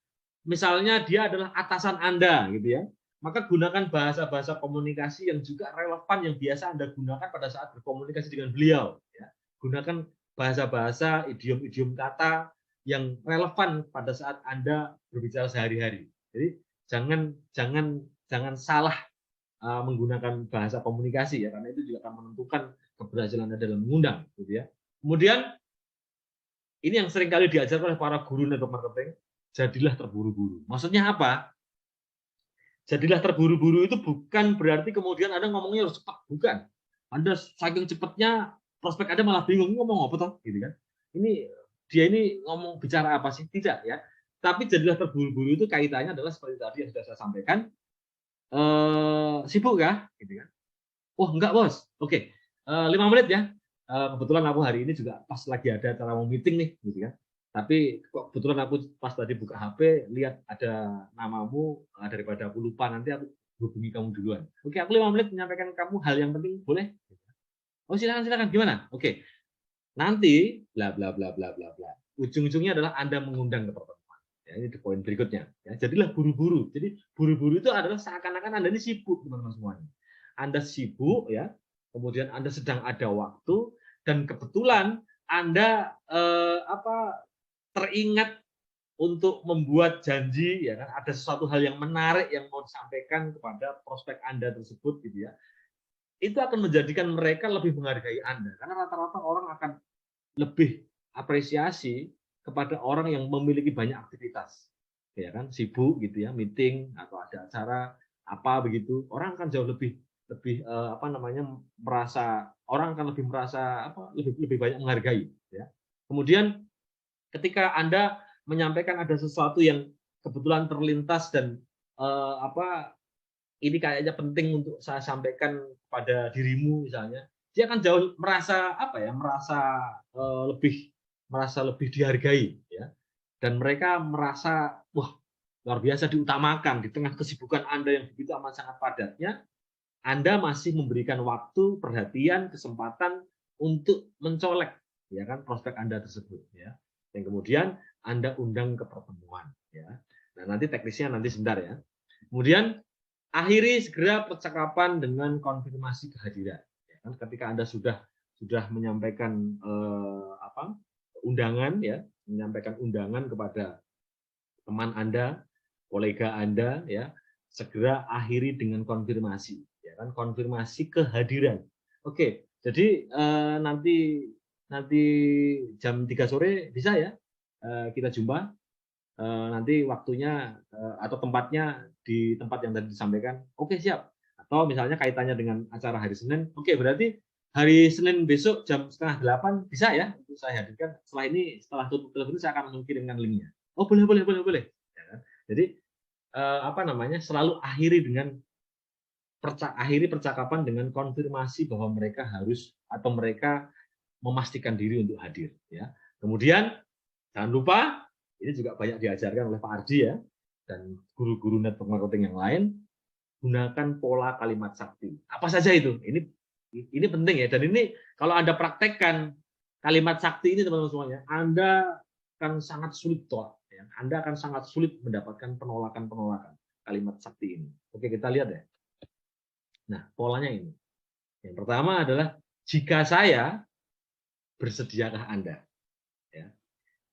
[SPEAKER 1] misalnya dia adalah atasan Anda, gitu ya. Maka gunakan bahasa-bahasa komunikasi yang juga relevan yang biasa Anda gunakan pada saat berkomunikasi dengan beliau, ya. Gunakan bahasa-bahasa, idiom-idiom kata yang relevan pada saat Anda berbicara sehari-hari. Jadi jangan jangan jangan salah menggunakan bahasa komunikasi ya, karena itu juga akan menentukan keberhasilan Anda dalam mengundang, gitu ya. Kemudian ini yang sering kali diajarkan oleh para guru network marketing, jadilah terburu-buru. Maksudnya apa? Jadilah terburu-buru itu bukan berarti kemudian Anda ngomongnya harus cepat, bukan. Anda saking cepatnya prospek Anda malah bingung ngomong apa toh, gitu kan. Ini dia ini ngomong bicara apa sih? Tidak ya. Tapi jadilah terburu-buru itu kaitannya adalah seperti tadi yang sudah saya sampaikan. Sibuk kah? Gitu kan. Oh enggak bos. Oke. 5 menit ya. Kebetulan aku hari ini juga pas lagi ada acara mau meeting nih, gitu kan. Tapi kok kebetulan aku pas tadi buka HP lihat ada namamu, daripada aku lupa nanti aku hubungi kamu duluan. Oke, aku 5 menit menyampaikan kamu hal yang penting, boleh? Oh silakan silakan, gimana? Oke, nanti bla bla bla bla bla bla. Ujung-ujungnya adalah Anda mengundang ke pertemuan. Ya, ini di poin berikutnya. Ya, jadilah buru-buru. Jadi buru-buru itu adalah seakan-akan Anda ini sibuk, teman-teman semuanya. Anda sibuk ya, kemudian Anda sedang ada waktu dan kebetulan Anda teringat untuk membuat janji ya kan, ada sesuatu hal yang menarik yang mau disampaikan kepada prospek Anda tersebut gitu ya. Itu akan menjadikan mereka lebih menghargai Anda karena rata-rata orang akan lebih apresiasi kepada orang yang memiliki banyak aktivitas. Ya kan, sibuk gitu ya, meeting atau ada acara apa begitu, orang akan jauh lebih lebih merasa, orang akan lebih merasa lebih lebih banyak menghargai ya. Kemudian ketika Anda menyampaikan ada sesuatu yang kebetulan terlintas dan ini kayaknya penting untuk saya sampaikan pada dirimu misalnya, dia akan jauh merasa merasa lebih dihargai ya. Dan mereka merasa wah luar biasa diutamakan di tengah kesibukan Anda yang begitu amat sangat padatnya, Anda masih memberikan waktu, perhatian, kesempatan untuk mencolek ya kan prospek Anda tersebut ya. Yang kemudian Anda undang ke pertemuan ya. Nah, nanti teknisnya nanti sebentar ya. Kemudian akhiri segera percakapan dengan konfirmasi kehadiran. Ya kan? Ketika Anda sudah menyampaikan undangan ya, menyampaikan undangan kepada teman Anda, kolega Anda ya, segera akhiri dengan konfirmasi ya kan, konfirmasi kehadiran. Oke, jadi nanti jam 3 sore bisa ya, kita jumpa. Nanti waktunya atau tempatnya di tempat yang tadi disampaikan. Oke, siap. Atau misalnya kaitannya dengan acara hari Senin. Oke, berarti hari Senin besok jam 7:30 bisa ya untuk saya hadirkan. Setelah tutup telepon saya akan mengirimkan linknya. Oh, boleh boleh boleh boleh. Ya kan? Jadi selalu akhiri percakapan dengan konfirmasi bahwa mereka harus atau mereka memastikan diri untuk hadir ya. Kemudian jangan lupa, ini juga banyak diajarkan oleh Pak Ardi ya, dan guru-guru network marketing yang lain, gunakan pola kalimat sakti. Apa saja itu? Ini penting ya, dan ini kalau Anda praktekkan kalimat sakti ini teman-teman semuanya, Anda akan sangat sulit tolak. Ya. Anda akan sangat sulit mendapatkan penolakan-penolakan kalimat sakti ini. Oke, kita lihat ya. Nah, polanya ini. Yang pertama adalah, jika saya, bersediakah Anda? Ya.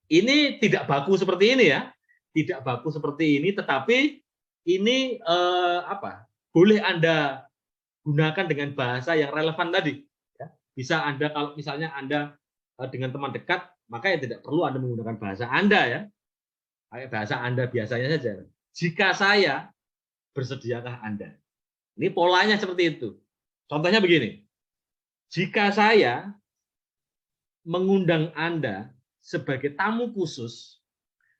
[SPEAKER 1] Ini tidak baku seperti ini ya, tidak baku seperti ini, tetapi ini boleh Anda gunakan dengan bahasa yang relevan tadi. Ya. Bisa Anda kalau misalnya Anda dengan teman dekat, maka ya tidak perlu Anda menggunakan bahasa Anda ya, kayak bahasa Anda biasanya saja. Jika saya, bersediakah Anda? Ini polanya seperti itu. Contohnya begini, jika saya mengundang Anda sebagai tamu khusus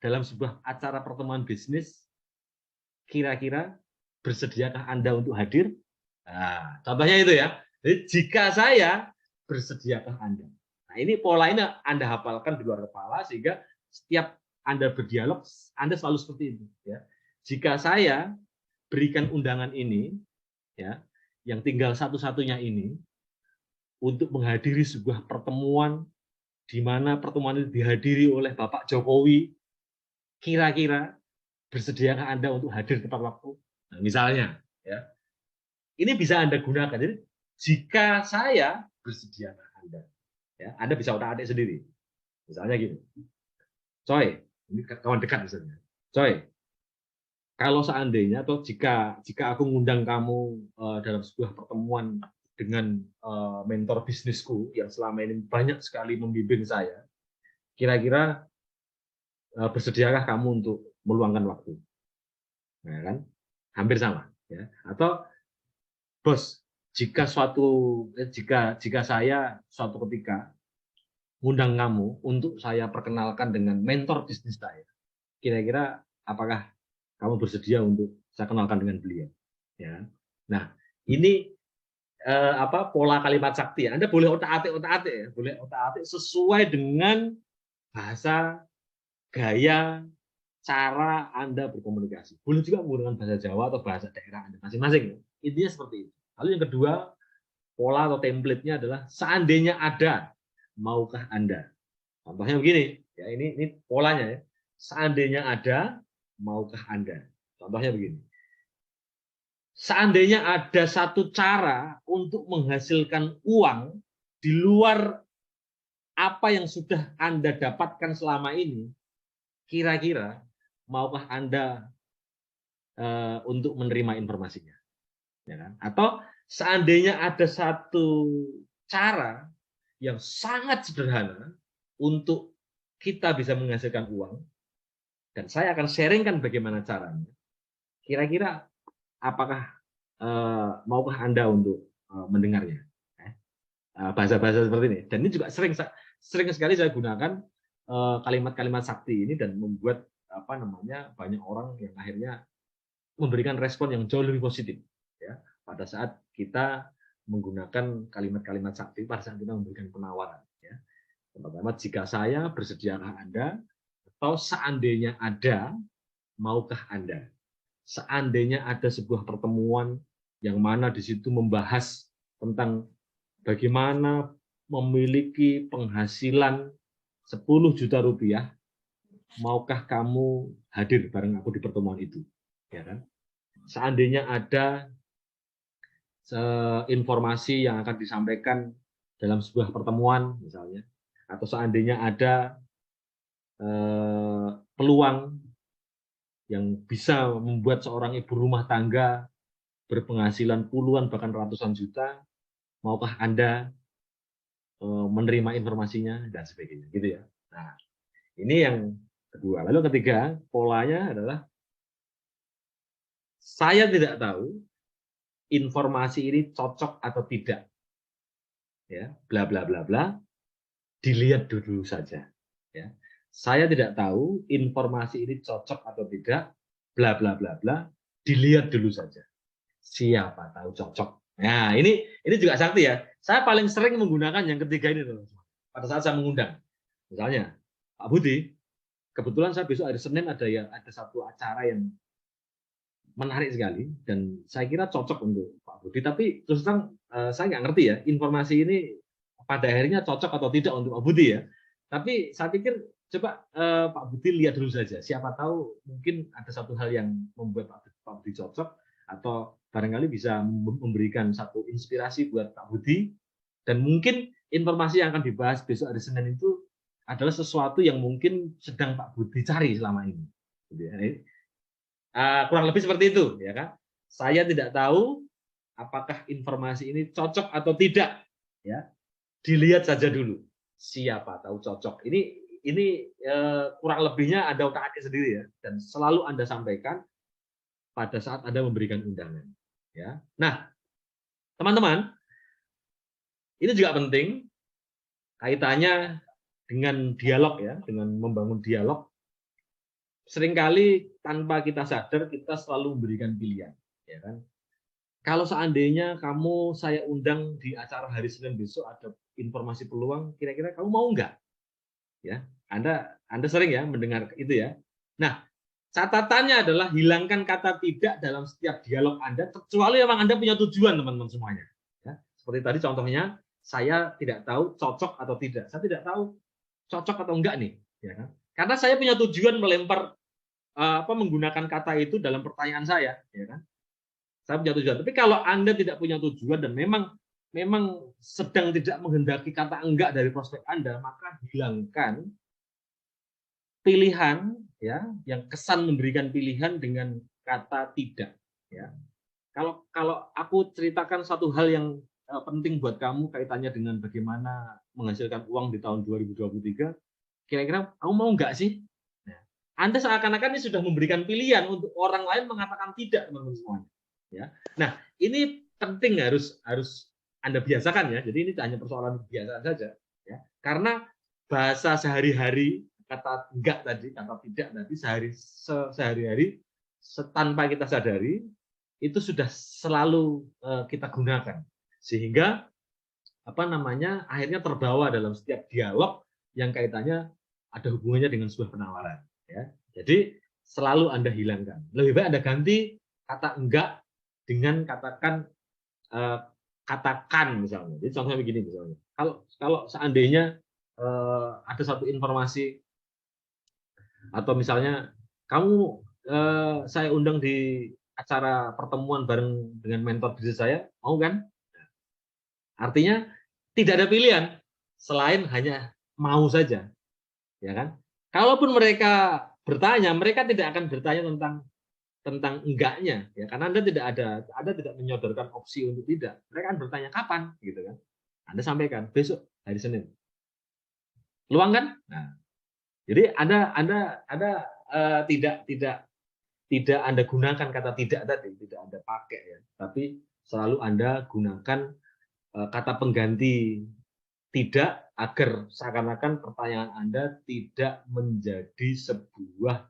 [SPEAKER 1] dalam sebuah acara pertemuan bisnis, kira-kira bersediakah Anda untuk hadir? Nah, contohnya itu ya. Jadi, jika saya, bersediakah Anda? Nah, ini pola ini Anda hafalkan di luar kepala sehingga setiap Anda berdialog, Anda selalu seperti itu. Ya. Jika saya berikan undangan ini, ya, yang tinggal satu-satunya ini, untuk menghadiri sebuah pertemuan di mana pertemuan itu dihadiri oleh Bapak Jokowi, kira-kira bersediakah Anda untuk hadir tepat waktu? Nah, misalnya, ya, ini bisa Anda gunakan. Jadi, jika saya, bersediakah Anda? Ya, Anda bisa otak-atik sendiri. Misalnya gini, Coy, ini kawan dekat misalnya, Coy, kalau seandainya atau jika aku ngundang kamu dalam sebuah pertemuan dengan mentor bisnisku yang selama ini banyak sekali membimbing saya, kira-kira bersediakah kamu untuk meluangkan waktu? Nah, kan? Hampir sama, ya. Atau bos, jika saya suatu ketika ngundang kamu untuk saya perkenalkan dengan mentor bisnis saya, kira-kira apakah kamu bersedia untuk saya kenalkan dengan beliau? Ya. Nah, ini pola kalimat sakti. Anda boleh otak-atik ya, boleh otak-atik sesuai dengan bahasa, gaya, cara Anda berkomunikasi. Boleh juga menggunakan bahasa Jawa atau bahasa daerah Anda masing-masing. Intinya seperti itu. Lalu yang kedua, pola atau template-nya adalah seandainya ada, maukah Anda? Contohnya begini, ya ini polanya ya. Seandainya ada, maukah Anda? Contohnya begini. Seandainya ada satu cara untuk menghasilkan uang di luar apa yang sudah Anda dapatkan selama ini, kira-kira maukah Anda untuk menerima informasinya? Ya kan? Atau seandainya ada satu cara yang sangat sederhana untuk kita bisa menghasilkan uang, dan saya akan sharingkan bagaimana caranya, kira-kira apakah maukah Anda untuk mendengarnya? Bahasa-bahasa seperti ini. Dan ini juga sering sekali saya gunakan kalimat-kalimat sakti ini dan membuat banyak orang yang akhirnya memberikan respon yang jauh lebih positif ya pada saat kita menggunakan kalimat-kalimat sakti pada saat kita memberikan penawaran ya. Pertama, jika saya, bersediakah Anda? Atau seandainya ada, maukah Anda? Seandainya ada sebuah pertemuan yang mana di situ membahas tentang bagaimana memiliki penghasilan 10 juta rupiah, maukah kamu hadir bareng aku di pertemuan itu? Ya kan? Seandainya ada informasi yang akan disampaikan dalam sebuah pertemuan misalnya, atau seandainya ada peluang yang bisa membuat seorang ibu rumah tangga berpenghasilan puluhan bahkan ratusan juta, maukah Anda menerima informasinya dan sebagainya, gitu ya. Nah, ini yang kedua. Lalu ketiga, polanya adalah saya tidak tahu informasi ini cocok atau tidak, ya, bla bla bla bla, dilihat dulu saja, ya. Saya tidak tahu informasi ini cocok atau tidak, bla bla bla bla, dilihat dulu saja. Siapa tahu cocok. Nah, ini juga sakti ya. Saya paling sering menggunakan yang ketiga ini teman-teman. Pada saat saya mengundang. Misalnya, Pak Budi, kebetulan saya besok hari Senin ada satu acara yang menarik sekali dan saya kira cocok untuk Pak Budi. Tapi terus terang saya nggak ngerti ya informasi ini pada akhirnya cocok atau tidak untuk Pak Budi ya. Tapi saya pikir coba Pak Budi lihat dulu saja. Siapa tahu mungkin ada satu hal yang membuat Pak Budi cocok atau barangkali bisa memberikan satu inspirasi buat Pak Budi dan mungkin informasi yang akan dibahas besok hari Senin itu adalah sesuatu yang mungkin sedang Pak Budi cari selama ini. Gitu ya. Kurang lebih seperti itu, ya kan? Saya tidak tahu apakah informasi ini cocok atau tidak, ya. Dilihat saja dulu. Siapa tahu cocok. Ini kurang lebihnya ada otak-atik sendiri ya, dan selalu Anda sampaikan pada saat Anda memberikan undangan. Ya. Nah, teman-teman, ini juga penting kaitannya dengan dialog ya, dengan membangun dialog. Seringkali tanpa kita sadar kita selalu memberikan pilihan, ya kan? Kalau seandainya saya undang di acara hari Senin besok ada informasi peluang, kira-kira kamu mau nggak? Ya, Anda sering ya mendengar itu ya. Nah, catatannya adalah hilangkan kata tidak dalam setiap dialog Anda, kecuali memang Anda punya tujuan, teman-teman semuanya. Ya, seperti tadi contohnya, saya tidak tahu cocok atau tidak. Saya tidak tahu cocok atau enggak nih, ya kan? Karena saya punya tujuan melempar menggunakan kata itu dalam pertanyaan saya, ya kan? Saya punya tujuan. Tapi kalau Anda tidak punya tujuan dan memang sedang tidak menghendaki kata enggak dari prospek Anda, maka hilangkan pilihan ya yang kesan memberikan pilihan dengan kata tidak ya. Kalau aku ceritakan satu hal yang penting buat kamu kaitannya dengan bagaimana menghasilkan uang di tahun 2023, kira-kira kamu mau nggak sih? Nah, Anda seakan-akan ini sudah memberikan pilihan untuk orang lain mengatakan tidak, teman-teman semuanya. Ya. Nah, ini penting harus Anda biasakan ya. Jadi ini hanya persoalan kebiasaan saja ya. Karena bahasa sehari-hari kata enggak tadi, kata tidak tadi sehari-hari tanpa kita sadari itu sudah selalu kita gunakan. Sehingga akhirnya terbawa dalam setiap dialog yang kaitannya ada hubungannya dengan sebuah penawaran ya. Jadi selalu Anda hilangkan. Lebih baik Anda ganti kata enggak dengan katakan misalnya. Jadi contohnya begini misalnya. Kalau seandainya ada satu informasi atau misalnya kamu saya undang di acara pertemuan bareng dengan mentor bisnis saya, mau kan? Artinya tidak ada pilihan selain hanya mau saja, ya kan? Kalaupun mereka bertanya, mereka tidak akan bertanya tentang enggaknya, ya karena Anda tidak menyodorkan opsi untuk tidak. Mereka akan bertanya kapan, gitu kan? Anda sampaikan besok hari Senin. Luang kan? Nah, jadi Anda tidak Anda gunakan kata tidak tadi, tidak Anda pakai ya, tapi selalu Anda gunakan kata pengganti tidak agar seakan-akan pertanyaan Anda tidak menjadi sebuah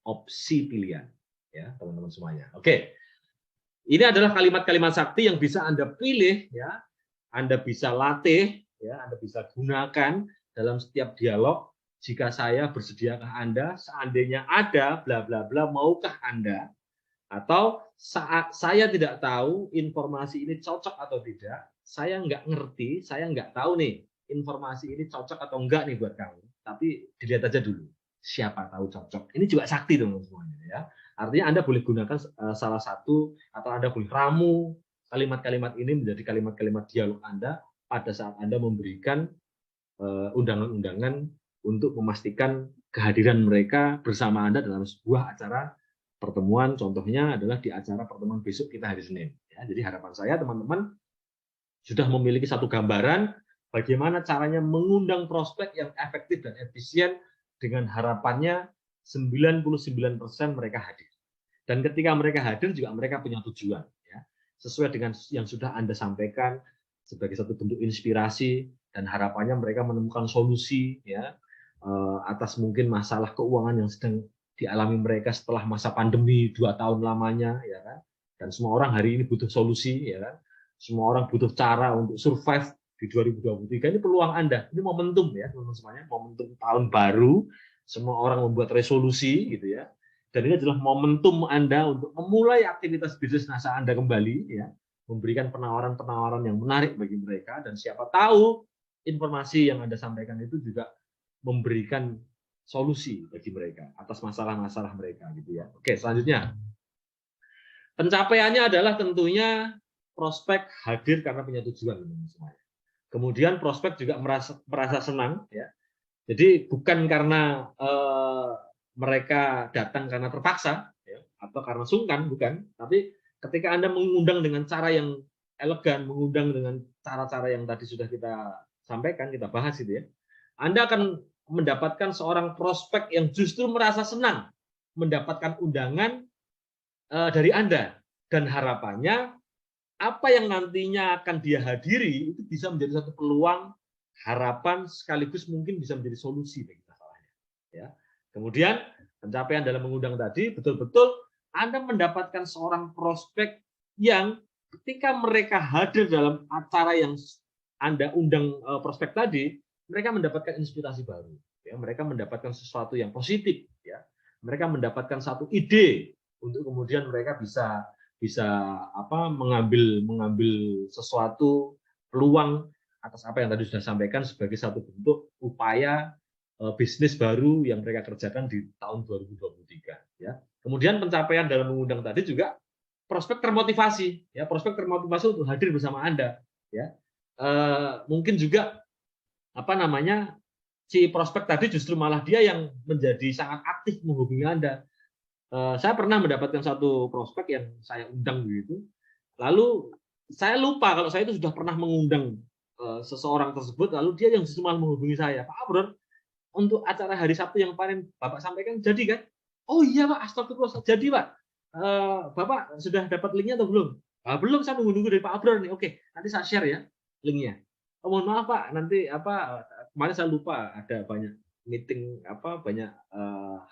[SPEAKER 1] opsi pilihan ya, teman-teman semuanya. Oke. Ini adalah kalimat-kalimat sakti yang bisa Anda pilih ya, Anda bisa latih ya, Anda bisa gunakan dalam setiap dialog. Jika saya bersediakah Anda, seandainya ada bla bla bla, maukah Anda? Atau saat saya tidak tahu informasi ini cocok atau tidak, saya nggak ngerti, saya nggak tahu nih informasi ini cocok atau enggak nih buat kamu. Tapi dilihat aja dulu, siapa tahu cocok. Ini juga sakti teman-teman semuanya ya. Artinya Anda boleh gunakan salah satu atau Anda boleh ramu kalimat-kalimat ini menjadi kalimat-kalimat dialog Anda pada saat Anda memberikan undangan-undangan untuk memastikan kehadiran mereka bersama Anda dalam sebuah acara pertemuan. Contohnya adalah di acara pertemuan besok kita hari Senin. Ya, jadi harapan saya teman-teman sudah memiliki satu gambaran bagaimana caranya mengundang prospek yang efektif dan efisien dengan harapannya 99% mereka hadir. Dan ketika mereka hadir juga mereka punya tujuan. Ya. Sesuai dengan yang sudah Anda sampaikan sebagai satu bentuk inspirasi dan harapannya mereka menemukan solusi ya atas mungkin masalah keuangan yang sedang dialami mereka setelah masa pandemi 2 tahun lamanya ya kan. Dan semua orang hari ini butuh solusi ya kan. Semua orang butuh cara untuk survive di 2023. Ini peluang Anda. Ini momentum ya teman-teman semuanya, momentum tahun baru. Semua orang membuat resolusi gitu ya. Dan ini adalah momentum Anda untuk memulai aktivitas bisnis NASA Anda kembali ya. Memberikan penawaran-penawaran yang menarik bagi mereka dan siapa tahu informasi yang Anda sampaikan itu juga memberikan solusi bagi mereka atas masalah-masalah mereka gitu ya. Oke, selanjutnya. Pencapaiannya adalah tentunya prospek hadir karena punya tujuan teman-teman semuanya. Kemudian prospek juga merasa senang ya Jadi bukan karena mereka datang karena terpaksa, ya, atau karena sungkan, bukan. Tapi ketika Anda mengundang dengan cara yang elegan, mengundang dengan cara-cara yang tadi sudah kita sampaikan, kita bahas itu ya, Anda akan mendapatkan seorang prospek yang justru merasa senang mendapatkan undangan dari Anda, dan harapannya apa yang nantinya akan dia hadiri itu bisa menjadi satu peluang, harapan, sekaligus mungkin bisa menjadi solusi bagi masalahnya. Ya. Kemudian pencapaian dalam mengundang tadi betul-betul Anda mendapatkan seorang prospek yang ketika mereka hadir dalam acara yang Anda undang prospek tadi, mereka mendapatkan inspirasi baru. Ya, mereka mendapatkan sesuatu yang positif. Ya. Mereka mendapatkan satu ide untuk kemudian mereka bisa mengambil sesuatu peluang atas apa yang tadi sudah sampaikan sebagai satu bentuk upaya bisnis baru yang mereka kerjakan di tahun 2023 ya. Kemudian pencapaian dalam mengundang tadi juga prospek termotivasi ya, prospek termotivasi untuk hadir bersama Anda ya. Mungkin juga si prospek tadi justru malah dia yang menjadi sangat aktif menghubungi Anda. Saya pernah mendapatkan satu prospek yang saya undang begitu, lalu saya lupa kalau saya itu sudah pernah mengundang seseorang tersebut, lalu dia yang justru malah menghubungi saya, Pak Abron, untuk acara hari Sabtu yang kemarin Bapak sampaikan jadi kan? Oh iya Pak, astagfirullah, jadi Pak. Bapak sudah dapat linknya atau belum? Belum, saya menunggu dari Pak Abron nih. Oke, nanti saya share ya linknya. Mohon maaf Pak, nanti kemarin saya lupa ada banyak meeting banyak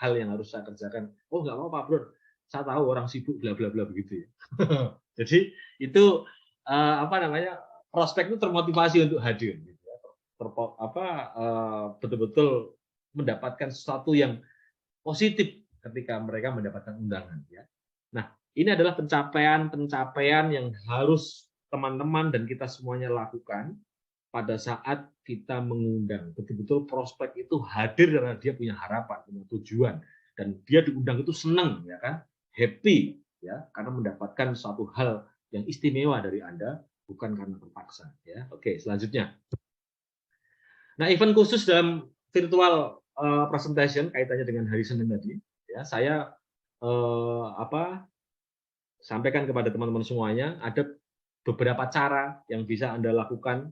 [SPEAKER 1] hal yang harus saya kerjakan. Oh nggak apa-apa Bro, saya tahu orang sibuk bla bla bla begitu ya. Jadi itu prospek itu termotivasi untuk hadir, gitu ya. Betul-betul mendapatkan sesuatu yang positif ketika mereka mendapatkan undangan. Ya. Nah ini adalah pencapaian yang harus teman-teman dan kita semuanya lakukan pada saat kita mengundang. Betul-betul prospek itu hadir karena dia punya harapan, punya tujuan, dan dia diundang itu senang, ya kan, happy, ya, karena mendapatkan suatu hal yang istimewa dari Anda, bukan karena terpaksa. Ya, oke, selanjutnya. Nah, event khusus dalam virtual presentation kaitannya dengan hari Senin tadi, ya, saya sampaikan kepada teman-teman semuanya, ada beberapa cara yang bisa Anda lakukan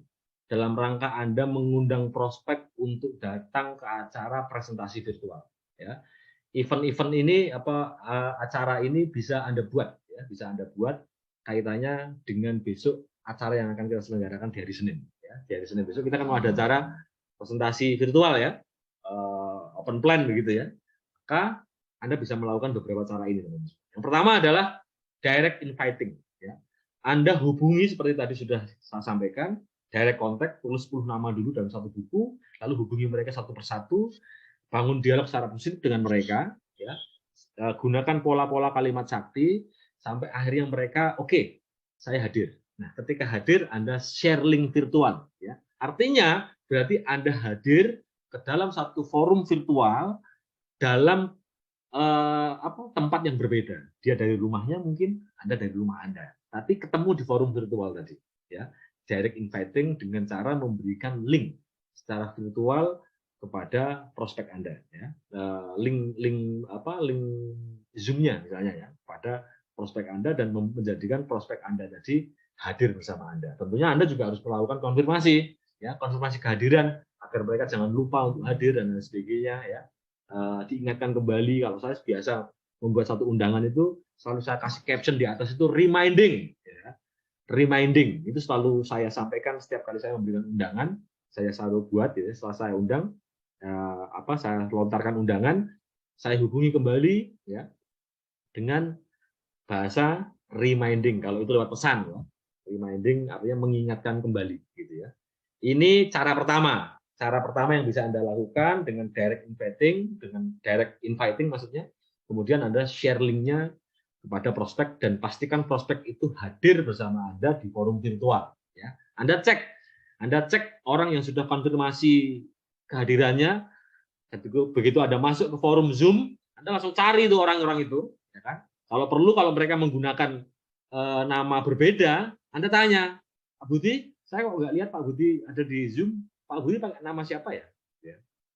[SPEAKER 1] dalam rangka Anda mengundang prospek untuk datang ke acara presentasi virtual. Ya, event-event ini acara ini bisa Anda buat, ya, bisa Anda buat kaitannya dengan besok acara yang akan kita selenggarakan di hari Senin. Ya, di hari Senin besok kita akan ada acara presentasi virtual ya, open plan begitu ya. Maka Anda bisa melakukan beberapa cara ini, teman-teman. Yang pertama adalah direct inviting. Ya. Anda hubungi seperti tadi sudah saya sampaikan, direct contact, tulis 10 nama dulu dalam satu buku, lalu hubungi mereka satu persatu, bangun dialog secara positif dengan mereka, ya. Gunakan pola-pola kalimat sakti sampai akhirnya mereka oke, saya hadir. Nah, ketika hadir Anda share link virtual, ya. Artinya berarti Anda hadir ke dalam satu forum virtual dalam tempat yang berbeda. Dia dari rumahnya mungkin, Anda dari rumah Anda. Tapi ketemu di forum virtual tadi, ya. Direct inviting dengan cara memberikan link secara virtual kepada prospek Anda, ya. Link Zoom-nya misalnya ya, pada prospek Anda dan menjadikan prospek Anda tadi hadir bersama Anda. Tentunya Anda juga harus melakukan konfirmasi, ya, konfirmasi kehadiran agar mereka jangan lupa untuk hadir dan sebagainya, ya. Diingatkan kembali. Kalau saya biasa membuat satu undangan itu selalu saya kasih caption di atas itu reminding, ya. Reminding itu selalu saya sampaikan setiap kali saya memberikan undangan, saya selalu buat, ya, setelah saya undang, saya lontarkan undangan, saya hubungi kembali, ya, dengan bahasa reminding. Kalau itu lewat pesan, ya. Reminding artinya mengingatkan kembali, gitu ya. Ini cara pertama. Cara pertama yang bisa Anda lakukan dengan direct inviting maksudnya. Kemudian Anda share link-nya kepada prospek dan pastikan prospek itu hadir bersama Anda di forum virtual. Ya. Anda cek orang yang sudah konfirmasi kehadirannya. Begitu Anda masuk ke forum Zoom, Anda langsung cari itu orang-orang itu. Ya kan? Kalau perlu, kalau mereka menggunakan nama berbeda, Anda tanya, Pak Budi, saya kok nggak lihat Pak Budi ada di Zoom. Pak Budi pakai nama siapa ya?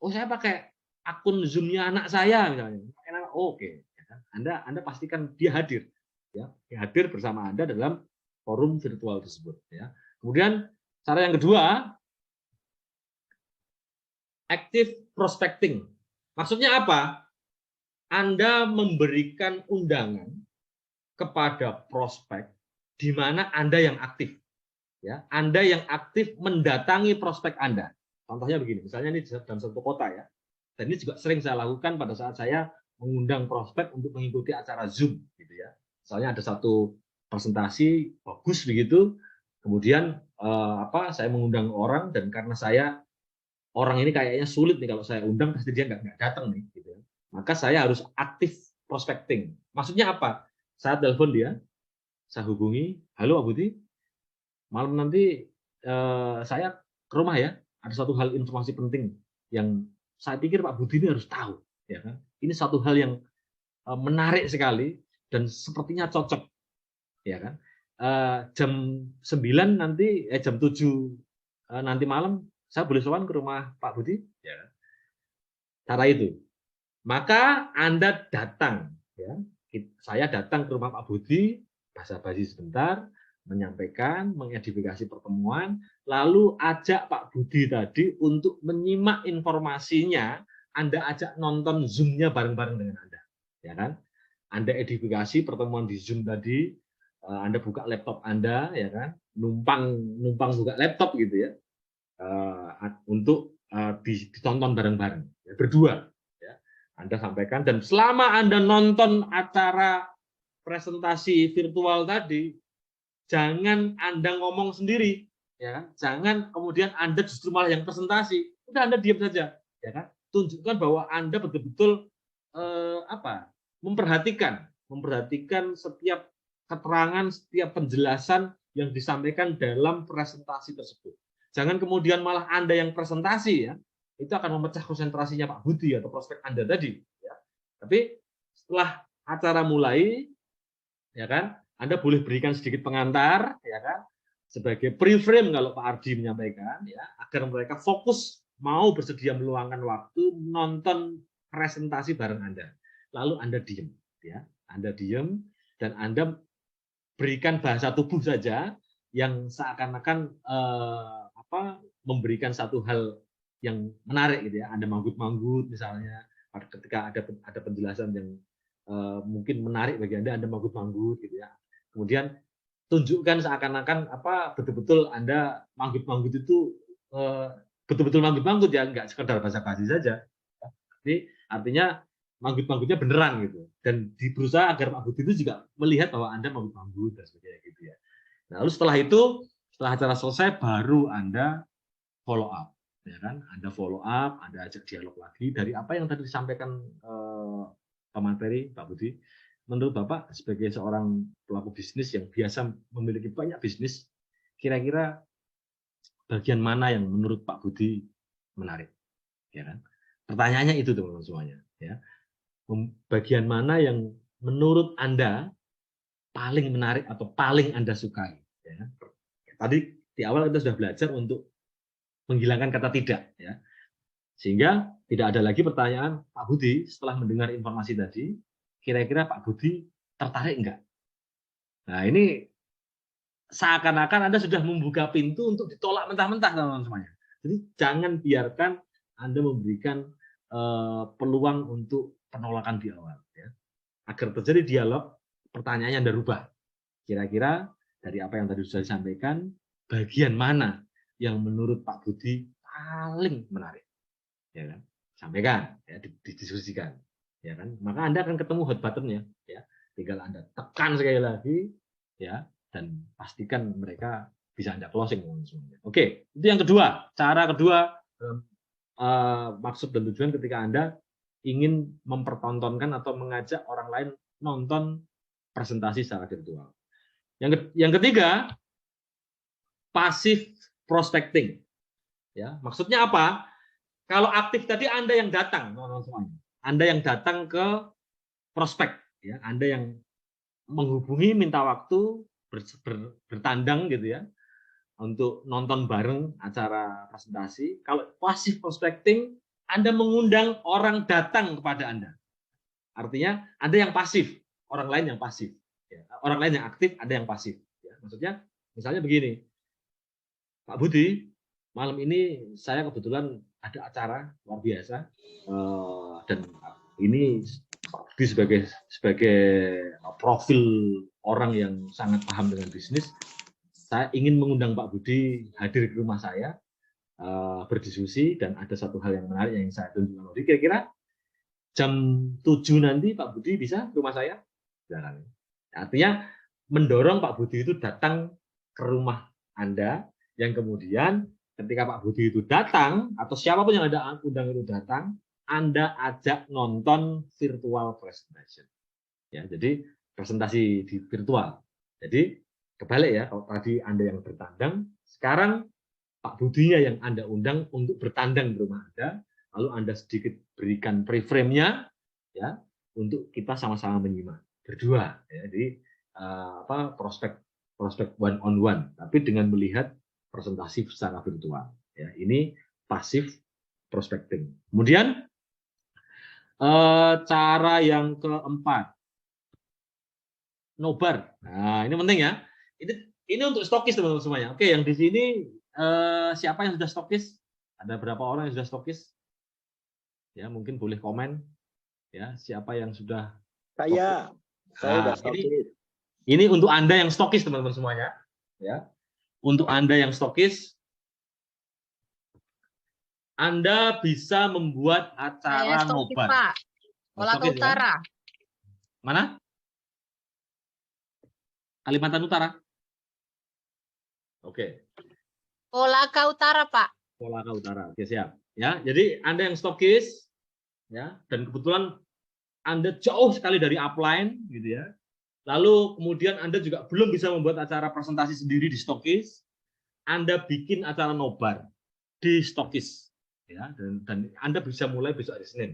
[SPEAKER 1] Oh, saya pakai akun Zoom-nya anak saya misalnya. Oke, ya kan? Anda pastikan dia hadir, ya, dia hadir bersama Anda dalam forum virtual tersebut. Ya. Kemudian cara yang kedua, active prospecting. Maksudnya apa? Anda memberikan undangan kepada prospek di mana Anda yang aktif. Ya, Anda yang aktif mendatangi prospek Anda. Contohnya begini, misalnya ini dalam satu kota ya. Dan ini juga sering saya lakukan pada saat saya mengundang prospek untuk mengikuti acara Zoom gitu ya. Misalnya ada satu presentasi bagus begitu, kemudian saya mengundang orang dan karena orang ini kayaknya sulit nih kalau saya undang pasti dia nggak datang nih gitu ya. Maka saya harus aktif prospecting. Maksudnya apa? Saya telepon dia, saya hubungi, halo Pak Budi, malam nanti saya ke rumah ya. Ada satu hal informasi penting yang saya pikir Pak Budi ini harus tahu, ya kan? Ini satu hal yang menarik sekali dan sepertinya cocok, ya kan? Jam 9 nanti, jam 7 nanti malam saya boleh sowan ke rumah Pak Budi, ya kan? Cara itu. Maka Anda datang, ya. Saya datang ke rumah Pak Budi, basa-basi sebentar, menyampaikan, mengedifikasi pertemuan, lalu ajak Pak Budi tadi untuk menyimak informasinya, Anda ajak nonton Zoom-nya bareng-bareng dengan Anda, ya kan? Anda edifikasi pertemuan di Zoom tadi, Anda buka laptop Anda, ya kan? Numpang buka laptop gitu ya, untuk ditonton bareng-bareng, ya, berdua. Ya. Anda sampaikan dan selama Anda nonton acara presentasi virtual tadi, jangan Anda ngomong sendiri, ya. Jangan kemudian Anda justru malah yang presentasi. Udah Anda diam saja, ya kan? Tunjukkan bahwa Anda betul-betul memperhatikan setiap keterangan, setiap penjelasan yang disampaikan dalam presentasi tersebut. Jangan kemudian malah Anda yang presentasi ya, itu akan memecah konsentrasinya Pak Budi atau prospek Anda tadi. Ya. Tapi setelah acara mulai, ya kan, Anda boleh berikan sedikit pengantar, ya kan, sebagai pre-frame kalau Pak Ardi menyampaikan, ya, agar mereka fokus mau bersedia meluangkan waktu menonton presentasi bareng Anda. Lalu Anda diem, ya, Anda diem dan Anda berikan bahasa tubuh saja yang seakan-akan memberikan satu hal yang menarik gitu ya. Anda manggut-manggut misalnya ketika ada penjelasan yang mungkin menarik bagi Anda manggut-manggut gitu ya. Kemudian tunjukkan seakan-akan betul-betul Anda manggut-manggut itu betul-betul manggut-manggut ya, nggak sekedar basa-basi saja. Jadi artinya manggut-manggutnya beneran gitu. Dan berusaha agar Pak Budi itu juga melihat bahwa Anda manggut-manggut dan sebagainya gitu ya. Nah, lalu setelah itu, setelah acara selesai baru Anda follow up, ya kan? Anda follow up, Anda ajak dialog lagi dari apa yang tadi disampaikan Pak Materi, Pak Budi. Menurut Bapak sebagai seorang pelaku bisnis yang biasa memiliki banyak bisnis, kira-kira bagian mana yang menurut Pak Budi menarik, ya kan? Pertanyaannya itu teman-teman semuanya, ya. Bagian mana yang menurut Anda paling menarik atau paling Anda sukai, ya. Tadi di awal kita sudah belajar untuk menghilangkan kata tidak, ya. Sehingga tidak ada lagi pertanyaan, Pak Budi setelah mendengar informasi tadi, kira-kira Pak Budi tertarik enggak? Nah, ini seakan-akan Anda sudah membuka pintu untuk ditolak mentah-mentah teman-teman semuanya. Jadi jangan biarkan Anda memberikan peluang untuk penolakan di awal, ya. Agar terjadi dialog, pertanyaannya Anda rubah. Kira-kira dari apa yang tadi sudah disampaikan, bagian mana yang menurut Pak Budi paling menarik, ya kan? Sampaikan, ya, didiskusikan, ya kan? Maka Anda akan ketemu hot button-nya, ya. Tinggal Anda tekan sekali lagi, ya, dan pastikan mereka bisa Anda closing semuanya. Oke, itu yang kedua. Cara kedua, maksud dan tujuan ketika Anda ingin mempertontonkan atau mengajak orang lain nonton presentasi secara virtual. Yang ketiga, passive prospecting. Ya, maksudnya apa? Kalau aktif tadi Anda yang datang, teman-teman semuanya. Anda yang datang ke prospek, ya. Anda yang menghubungi, minta waktu, bertandang gitu ya, untuk nonton bareng acara presentasi. Kalau passive prospecting, Anda mengundang orang datang kepada Anda. Artinya Anda yang pasif, orang lain yang pasif. Ya, orang lain yang aktif, Anda yang pasif. Ya, maksudnya, misalnya begini, Pak Budi, malam ini saya kebetulan ada acara luar biasa, dan ini Pak Budi sebagai profil orang yang sangat paham dengan bisnis, saya ingin mengundang Pak Budi hadir ke rumah saya, berdiskusi, dan ada satu hal yang menarik yang saya tunjukkan. Jadi kira-kira jam 7 nanti Pak Budi bisa ke rumah saya? Jangan. Artinya mendorong Pak Budi itu datang ke rumah Anda, yang kemudian ketika Pak Budi itu datang, atau siapapun yang Anda undang itu datang, Anda ajak nonton virtual presentation. Ya, jadi presentasi di virtual. Jadi kebalik ya, kalau tadi Anda yang bertandang, sekarang Pak Budinya yang Anda undang untuk bertandang di rumah Anda, lalu Anda sedikit berikan pre-frame-nya, ya, untuk kita sama-sama menyimak berdua. Ya, jadi prospek one on one, tapi dengan melihat presentasi secara virtual. Ya, ini pasif prospecting. Kemudian cara yang keempat, nobar. Nah, ini penting ya. Ini untuk stokis teman-teman semuanya. Oke, yang di sini siapa yang sudah stokis? Ada berapa orang yang sudah stokis? Ya, mungkin boleh komen. Ya, siapa yang sudah?
[SPEAKER 2] Saya sudah stokis.
[SPEAKER 1] Ini untuk Anda yang stokis teman-teman semuanya. Ya, untuk Anda yang stokis, Anda bisa membuat acara
[SPEAKER 3] stokis,
[SPEAKER 1] nobar.
[SPEAKER 3] Pak. Kolaka Utara.
[SPEAKER 1] Ya? Mana? Kalimantan Utara. Oke.
[SPEAKER 3] Kolaka Utara, Pak.
[SPEAKER 1] Kolaka Utara. Oke, siap. Ya, jadi Anda yang stokis, ya, dan kebetulan Anda jauh sekali dari upline, gitu ya. Lalu kemudian Anda juga belum bisa membuat acara presentasi sendiri di stokis, Anda bikin acara nobar di stokis, ya, dan Anda bisa mulai besok hari Senin.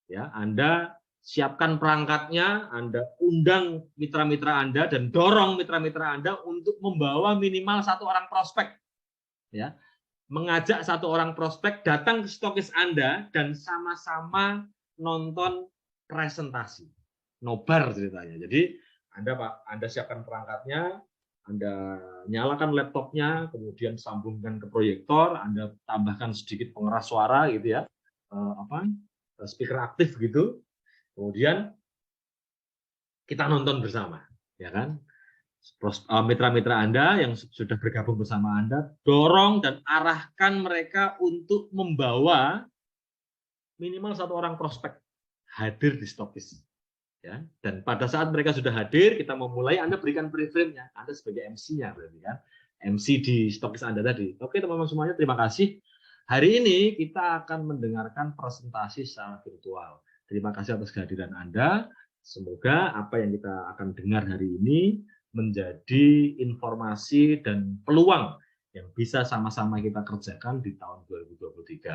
[SPEAKER 1] Ya, Anda siapkan perangkatnya, Anda undang mitra-mitra Anda dan dorong mitra-mitra Anda untuk membawa minimal satu orang prospek, ya, mengajak satu orang prospek datang ke stokis Anda dan sama-sama nonton presentasi nobar ceritanya. Jadi Anda siapkan perangkatnya, Anda nyalakan laptopnya, kemudian sambungkan ke proyektor, Anda tambahkan sedikit pengeras suara gitu ya, speaker aktif gitu, kemudian kita nonton bersama, ya kan? Mitra-mitra Anda yang sudah bergabung bersama Anda, dorong dan arahkan mereka untuk membawa minimal satu orang prospek hadir di stokis. Ya, dan pada saat mereka sudah hadir, kita memulai, Anda berikan pre-frame-nya, Anda sebagai MC-nya berarti kan, MC di stokis Anda tadi. Oke teman-teman semuanya, terima kasih. Hari ini kita akan mendengarkan presentasi secara virtual. Terima kasih atas kehadiran Anda. Semoga apa yang kita akan dengar hari ini menjadi informasi dan peluang yang bisa sama-sama kita kerjakan di tahun 2023.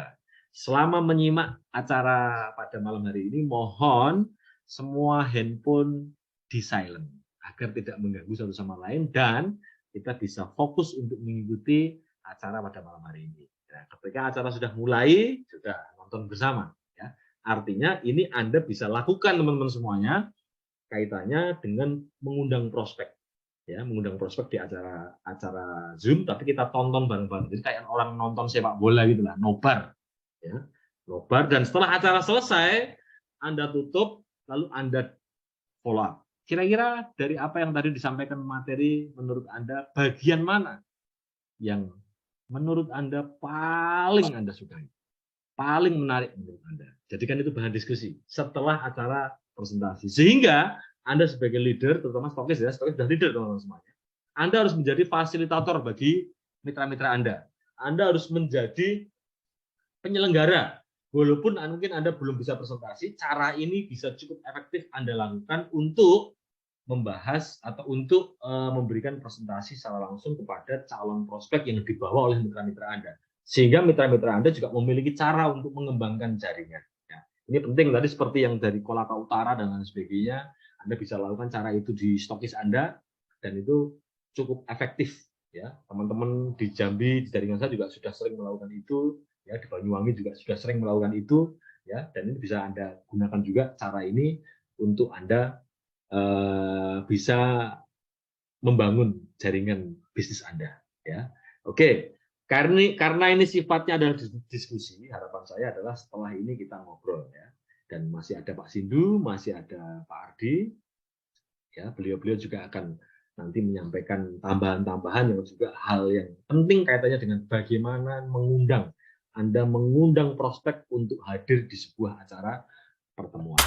[SPEAKER 1] Selama menyimak acara pada malam hari ini, mohon semua handphone di silent agar tidak mengganggu satu sama lain dan kita bisa fokus untuk mengikuti acara pada malam hari ini. Nah, ketika acara sudah mulai, sudah nonton bersama, ya. Artinya ini Anda bisa lakukan teman-teman semuanya kaitannya dengan mengundang prospek, ya, mengundang prospek di acara Zoom, tapi kita tonton bareng-bareng. Jadi kayak orang nonton sepak bola gitulah, nobar, ya, nobar. Dan setelah acara selesai, Anda tutup. Lalu Anda follow up. Kira-kira dari apa yang tadi disampaikan materi, menurut Anda bagian mana yang menurut Anda paling Anda sukai, paling menarik menurut Anda? Jadikan itu bahan diskusi setelah acara presentasi. Sehingga Anda sebagai leader, terutama stokis ya, stokis sudah leader teman-teman semuanya. Anda harus menjadi fasilitator bagi mitra-mitra Anda. Anda harus menjadi penyelenggara. Walaupun mungkin Anda belum bisa presentasi, cara ini bisa cukup efektif Anda lakukan untuk membahas atau untuk memberikan presentasi secara langsung kepada calon prospek yang dibawa oleh mitra-mitra Anda. Sehingga mitra-mitra Anda juga memiliki cara untuk mengembangkan jaringan. Ya, ini penting tadi seperti yang dari Kolaka Utara dan lain sebagainya, Anda bisa lakukan cara itu di stokis Anda dan itu cukup efektif. Ya, teman-teman di Jambi, di jaringan saya juga sudah sering melakukan itu. ya, di Banyuwangi juga sudah sering melakukan itu, ya, dan ini bisa Anda gunakan juga cara ini untuk Anda bisa membangun jaringan bisnis Anda, ya. Oke, karena ini sifatnya adalah diskusi, harapan saya adalah setelah ini kita ngobrol, ya. Dan masih ada Pak Sindu, masih ada Pak Ardi, ya, beliau-beliau juga akan nanti menyampaikan tambahan-tambahan yang juga hal yang penting kaitannya dengan bagaimana Anda mengundang prospek untuk hadir di sebuah acara pertemuan.